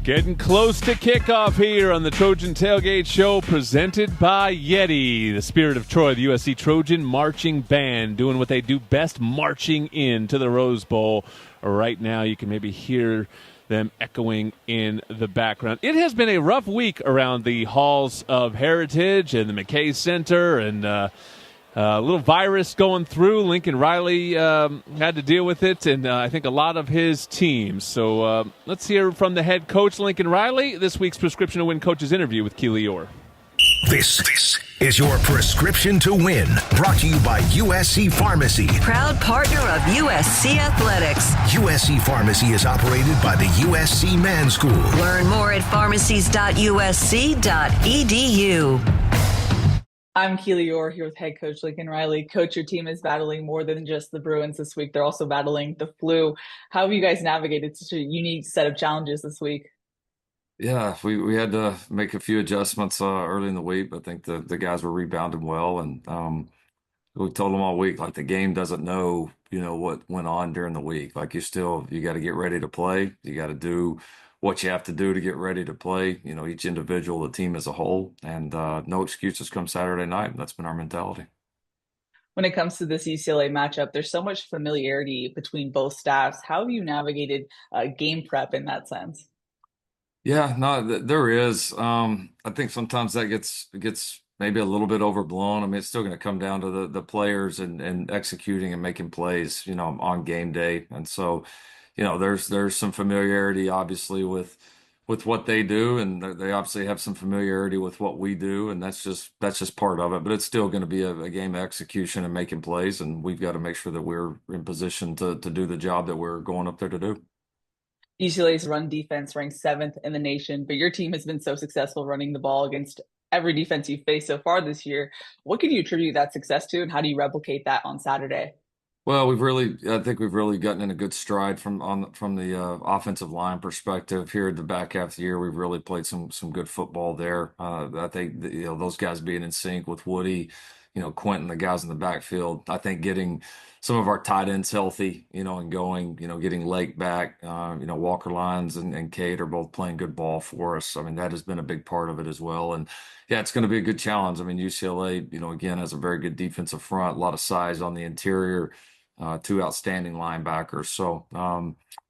Getting close to kickoff here on the Trojan Tailgate Show, presented by Yeti, the Spirit of Troy, the USC Trojan Marching Band, doing what they do best, marching into the Rose Bowl. Right now, you can maybe hear them echoing in the background. It has been a rough week around the halls of Heritage and the McKay Center, and a little virus going through. Lincoln Riley had to deal with it, and I think a lot of his teams. So let's hear from the head coach, Lincoln Riley, this week's Prescription to Win Coaches interview with Keely Orr. This is your Prescription to Win, brought to you by USC Pharmacy. Proud partner of USC Athletics. USC Pharmacy is operated by the USC Man School. Learn more at pharmacies.usc.edu. I'm Keely Orr here with head coach Lincoln Riley. Coach, your team is battling more than just the Bruins this week. They're also battling the flu. How have you guys navigated such a unique set of challenges this week? Yeah, we had to make a few adjustments early in the week, but I think the guys were rebounding well, and we told them all week, like, the game doesn't know, what went on during the week. Like, you got to get ready to play. You got to do what you have to do to get ready to play, each individual, the team as a whole, and no excuses come Saturday night, and that's been our mentality. When it comes to this UCLA matchup, there's so much familiarity between both staffs. How have you navigated game prep in that sense? Yeah, no, there is. I think sometimes that gets maybe a little bit overblown. I mean, it's still going to come down to the players and executing and making plays, on game day. And so, there's some familiarity, obviously, with what they do, and they obviously have some familiarity with what we do, and that's just part of it. But it's still going to be a game of execution and making plays, and we've got to make sure that we're in position to do the job that we're going up there to do. UCLA's run defense ranks 7th in the nation, but your team has been so successful running the ball against every defense you've faced so far this year. What can you attribute that success to, and how do you replicate that on Saturday? Well, I think we've really gotten in a good stride from the offensive line perspective here at the back half of the year. We've really played some good football there. I think those guys being in sync with Woody, Quentin, the guys in the backfield. I think getting some of our tight ends healthy, and going, getting Lake back, Walker Lyons and Cade are both playing good ball for us. I mean, that has been a big part of it as well. And yeah, it's going to be a good challenge. I mean, UCLA, again, has a very good defensive front, a lot of size on the interior, 2 outstanding linebackers. So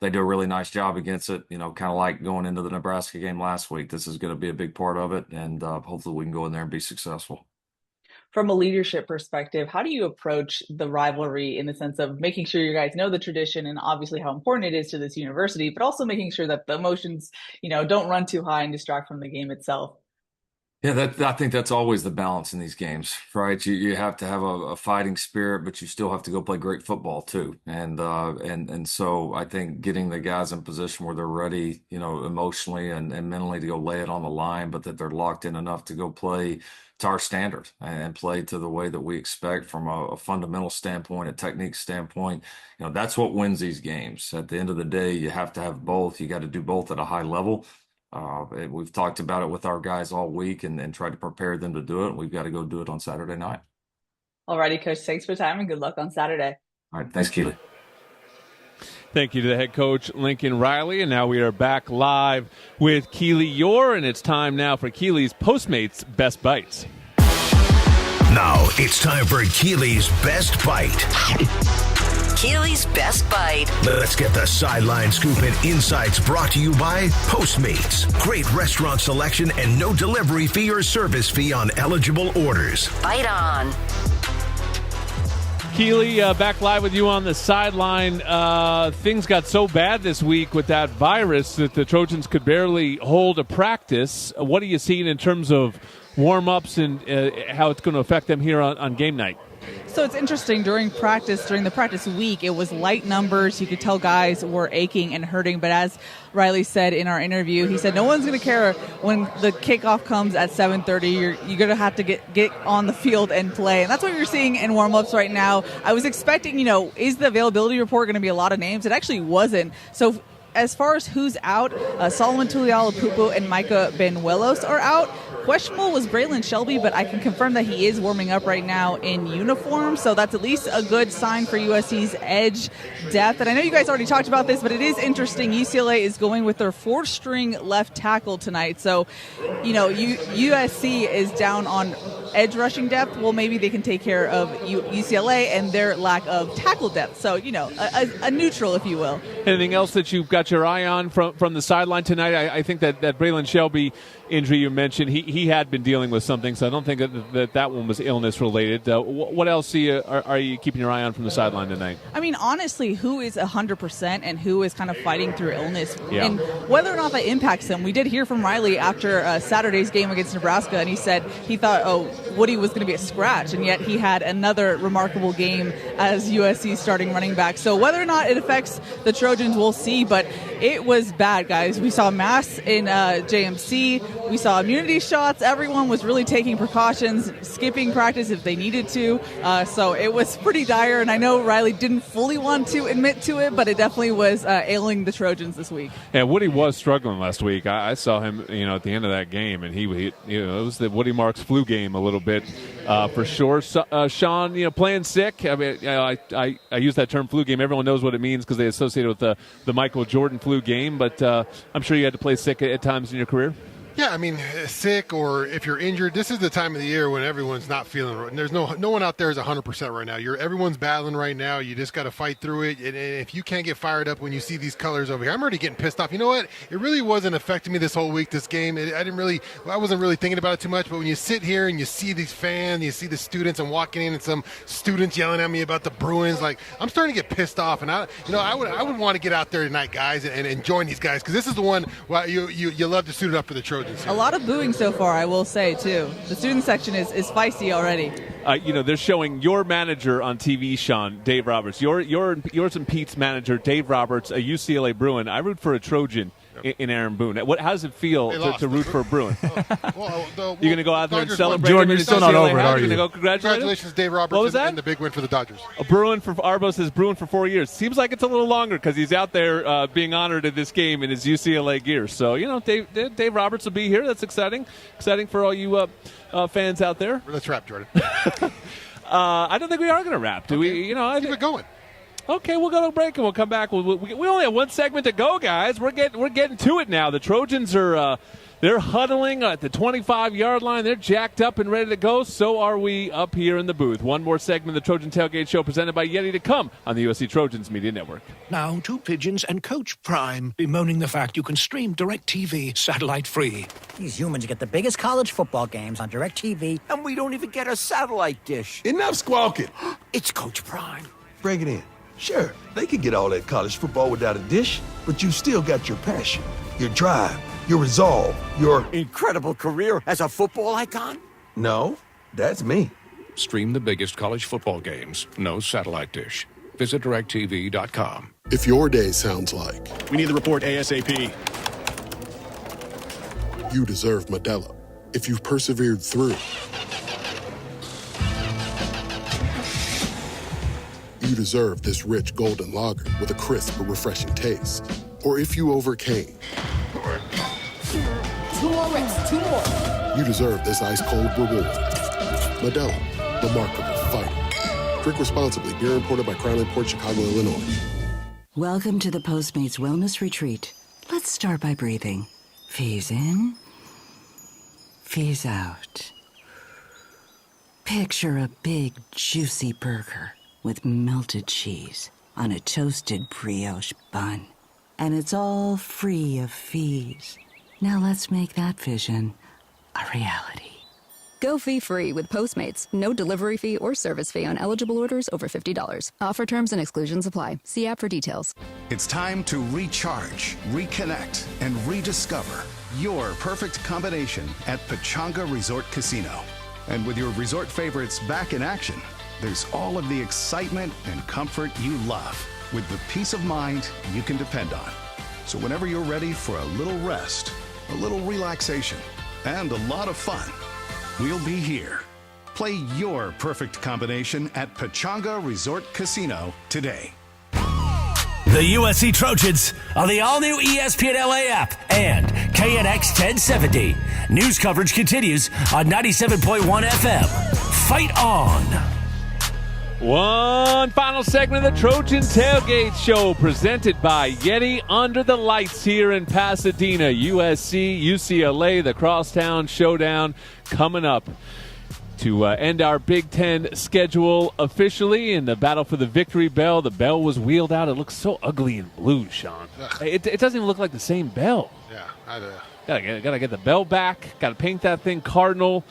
they do a really nice job against it, kind of like going into the Nebraska game last week. This is going to be a big part of it, and hopefully we can go in there and be successful. From a leadership perspective, how do you approach the rivalry in the sense of making sure you guys know the tradition and obviously how important it is to this university, but also making sure that the emotions, don't run too high and distract from the game itself? Yeah, I think that's always the balance in these games, right? You have to have a fighting spirit, but you still have to go play great football too. And so I think getting the guys in position where they're ready, emotionally and mentally to go lay it on the line, but that they're locked in enough to go play to our standard and play to the way that we expect from a fundamental standpoint, a technique standpoint. That's what wins these games. At the end of the day, you have to have both. You got to do both at a high level. We've talked about it with our guys all week and tried to prepare them to do it. We've got to go do it on Saturday night. All righty, Coach. Thanks for your time and good luck on Saturday. All right. Thanks, Keely. Thank you to the head coach, Lincoln Riley. And now we are back live with Keely Orr, and it's time now for Keely's Postmates Best Bites. Now it's time for Keely's Best Bite. Keely's Best Bite. Let's get the sideline scoop and insights brought to you by Postmates. Great restaurant selection and no delivery fee or service fee on eligible orders. Bite on. Keely, back live with you on the sideline. Things got so bad this week with that virus that the Trojans could barely hold a practice. What are you seeing in terms of warm-ups and how it's going to affect them here on game night? So it's interesting, during the practice week, it was light numbers. You could tell guys were aching and hurting. But as Riley said in our interview, he said no one's going to care when the kickoff comes at 7:30. You're going to have to get on the field and play. And that's what you're seeing in warm-ups right now. I was expecting, is the availability report going to be a lot of names? It actually wasn't. So as far as who's out, Solomon Tuliala-Pupu and Micah Benuelos are out. Questionable was Braylon Shelby, but I can confirm that he is warming up right now in uniform, so that's at least a good sign for USC's edge depth. And I know you guys already talked about this, but it is interesting. UCLA is going with their fourth-string left tackle tonight, so USC is down on edge rushing depth. Well, maybe they can take care of UCLA and their lack of tackle depth. So, a neutral, if you will. Anything else that you've got your eye on from the sideline tonight? I think that Braylon Shelby injury you mentioned, he had been dealing with something, so I don't think that one was illness related. What else are you keeping your eye on from the sideline tonight? I mean, honestly, who is 100% and who is kind of fighting through illness, yeah. And whether or not that impacts them. We did hear from Riley after Saturday's game against Nebraska, and he said he thought, Woody was going to be a scratch, and yet he had another remarkable game as USC's starting running back. So whether or not it affects the Trojans, we'll see, but it was bad, guys. We saw masks in JMC. We saw immunity shots. Everyone was really taking precautions, skipping practice if they needed to. So it was pretty dire, and I know Riley didn't fully want to admit to it, but it definitely was ailing the Trojans this week. Yeah, Woody was struggling last week. I saw him, at the end of that game, and he it was the Woody Marks flu game a little bit for sure. Sean, playing sick. I mean, I use that term flu game. Everyone knows what it means because they associate it with the Michael Jordan flu game, but I'm sure you had to play sick at times in your career. Yeah, I mean, sick or if you're injured, this is the time of the year when everyone's not feeling right. And there's no one out there is 100% right now. Everyone's battling right now. You just got to fight through it. And if you can't get fired up when you see these colors over here, I'm already getting pissed off. You know what? It really wasn't affecting me this whole week, this game. I wasn't really thinking about it too much. But when you sit here and you see these fans, you see the students, I'm walking in and some students yelling at me about the Bruins. Like, I'm starting to get pissed off. And I would want to get out there tonight, guys, and join these guys, because this is the one where you love to suit it up for the Trojans. A lot of booing so far, I will say, too. The student section is feisty already. They're showing your manager on TV, Sean, Dave Roberts. Yours and Pete's manager, Dave Roberts, a UCLA Bruin. I root for a Trojan in Aaron Boone. How does it feel to root for a Bruin? You're going to go out there and celebrate? Jordan, you're still not over it, are you? You're going to go Congratulations, Dave Roberts, what was that? and the big win for the Dodgers. A Bruin for Arbo says Bruin for 4 years. Seems like it's a little longer because he's out there being honored in this game in his UCLA gear. So, Dave Roberts will be here. That's exciting. Exciting for all you fans out there. Let's wrap, Jordan. I don't think we are going to wrap. Do we? Keep it going. Okay, we'll go to a break and we'll come back. We only have one segment to go, guys. We're getting to it now. The Trojans are they're huddling at the 25-yard line. They're jacked up and ready to go. So are we up here in the booth. One more segment of the Trojan Tailgate Show presented by Yeti to come on the USC Trojans Media Network. Now, two pigeons and Coach Prime bemoaning the fact you can stream DirecTV satellite-free. These humans get the biggest college football games on DirecTV, and we don't even get a satellite dish. Enough squawking. It's Coach Prime. Bring it in. Sure, they could get all that college football without a dish, but you still got your passion, your drive, your resolve, your incredible career as a football icon? No, that's me. Stream the biggest college football games. No satellite dish. Visit DirecTV.com. If your day sounds like we need the report ASAP. You deserve Modelo. If you've persevered through, you deserve this rich golden lager with a crisp but refreshing taste. Or if you overcame. 2 more reps, 2 more. You deserve this ice-cold reward. Modelo, the Remarkable Fighter. Drink responsibly. Beer imported by Crown Imports, Chicago, Illinois. Welcome to the Postmates Wellness Retreat. Let's start by breathing. Phase in, phase out. Picture a big, juicy burger with melted cheese, on a toasted brioche bun. And it's all free of fees. Now let's make that vision a reality. Go fee-free with Postmates. No delivery fee or service fee on eligible orders over $50. Offer terms and exclusions apply. See app for details. It's time to recharge, reconnect, and rediscover your perfect combination at Pechanga Resort Casino. And with your resort favorites back in action, there's all of the excitement and comfort you love, with the peace of mind you can depend on. So whenever you're ready for a little rest, a little relaxation, and a lot of fun, we'll be here. Play your perfect combination at Pechanga Resort Casino today. The USC Trojans on the all-new ESPN LA app and KNX 1070. News coverage continues on 97.1 FM. Fight on! One final segment of the Trojan Tailgate Show presented by Yeti under the lights here in Pasadena. USC, UCLA, the Crosstown Showdown coming up to end our Big Ten schedule officially in the battle for the victory bell. The bell was wheeled out. It looks so ugly in blue, Sean. It doesn't even look like the same bell. Yeah, Gotta get the bell back. Gotta paint that thing cardinal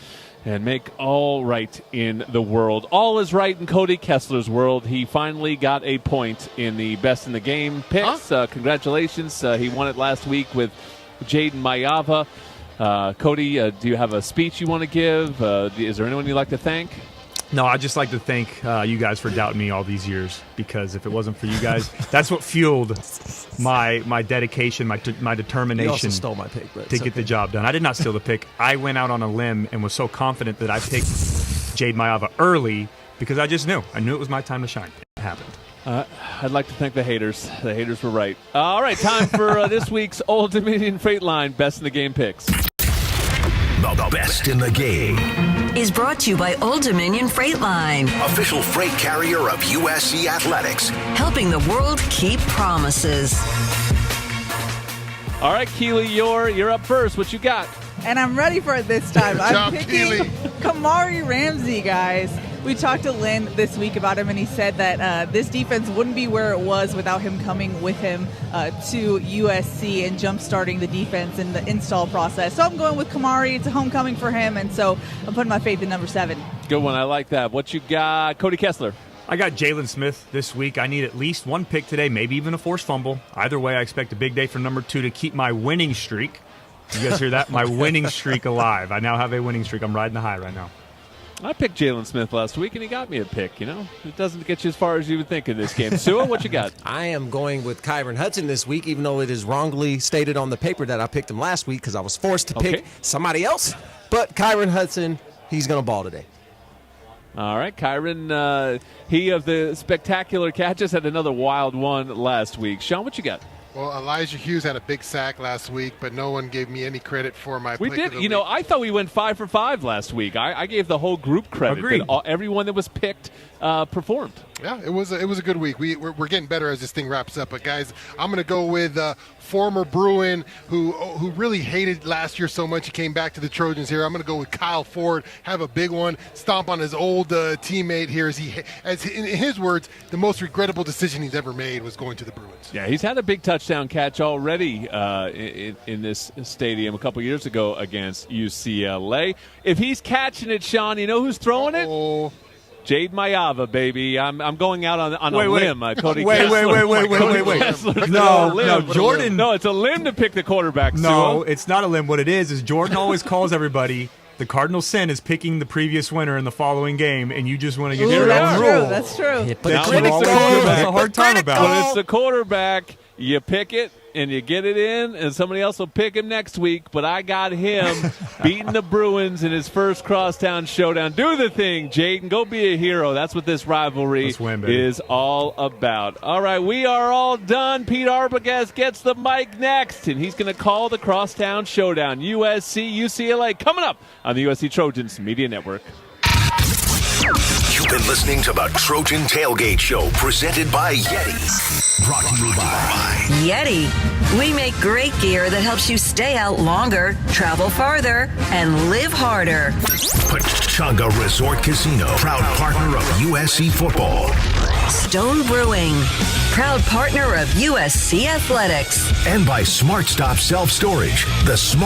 and make all right in the world. All is right in Cody Kessler's world. He finally got a point in the best in the game picks. Congratulations. He won it last week with Jaden Mayava. Cody, do you have a speech you want to give? Is there anyone you'd like to thank? No, I'd just like to thank you guys for doubting me all these years, because if it wasn't for you guys, that's what fueled my dedication, my determination. You also stole my pick, but to get the job done. I did not steal the pick. I went out on a limb and was so confident that I picked Jade Mayava early because I just knew. I knew it was my time to shine. It happened. I'd like to thank the haters. The haters were right. All right, time for this week's Old Dominion Freight Line Best in the Game picks. The best in the game is brought to you by Old Dominion Freight Line, official freight carrier of USC Athletics, helping the world keep promises. All right, Keely, you're up first. What you got? And I'm ready for it this time. I'm job, picking Keely. Kamari Ramsey, guys. We talked to Lynn this week about him, and he said that this defense wouldn't be where it was without him coming with him to USC and jump-starting the defense in the install process. So I'm going with Kamari. It's a homecoming for him, and so I'm putting my faith in number 7. Good one. I like that. What you got, Cody Kessler? I got Jalen Smith this week. I need at least one pick today, maybe even a forced fumble. Either way, I expect a big day from number 2 to keep my winning streak. You guys hear that? My winning streak alive. I now have a winning streak. I'm riding the high right now. I picked Jalen Smith last week, and he got me a pick, you know. It doesn't get you as far as you would think in this game. Sua, what you got? I am going with Kyron Hudson this week, even though it is wrongly stated on the paper that I picked him last week because I was forced to pick somebody else. But Kyron Hudson, he's going to ball today. All right, Kyron, he of the spectacular catches had another wild one last week. Sean, what you got? Well, Elijah Hughes had a big sack last week, but no one gave me any credit for my We pick did. of the You know, week. I thought we went 5 for 5 last week. I gave the whole group credit. Agreed. That everyone that was picked performed. Yeah, it was a good week. We're getting better as this thing wraps up. But guys, I'm going to go with former Bruin who really hated last year so much he came back to the Trojans here. I'm going to go with Kyle Ford. Have a big one. Stomp on his old teammate here. As in his words, the most regrettable decision he's ever made was going to the Bruins. Yeah, he's had a big touchdown catch already in this stadium a couple years ago against UCLA. If he's catching it, Sean, you know who's throwing it? Jade Mayava, baby. I'm going out on a limb. Cody Kessler. Wait. No, Jordan. No, it's a limb to pick the quarterback. No, it's not a limb. What it is Jordan always calls everybody. The Cardinal sin is picking the previous winner in the following game, and you just want to get your own rule. That's true. That's what always gives us a hard time about. When it's the quarterback, you pick it and you get it in, and somebody else will pick him next week. But I got him beating the Bruins in his first Crosstown Showdown. Do the thing, Jaden. Go be a hero. That's what this rivalry is all about. All right, we are all done. Pete Arbogast gets the mic next, and he's going to call the Crosstown Showdown. USC, UCLA, coming up on the USC Trojans Media Network. You've been listening to the Trojan Tailgate Show, presented by Yeti. Brought to you by Yeti. We make great gear that helps you stay out longer, travel farther, and live harder. Pechanga Resort Casino, proud partner of USC football. Stone Brewing, proud partner of USC Athletics. And by Smart Stop Self Storage, the smart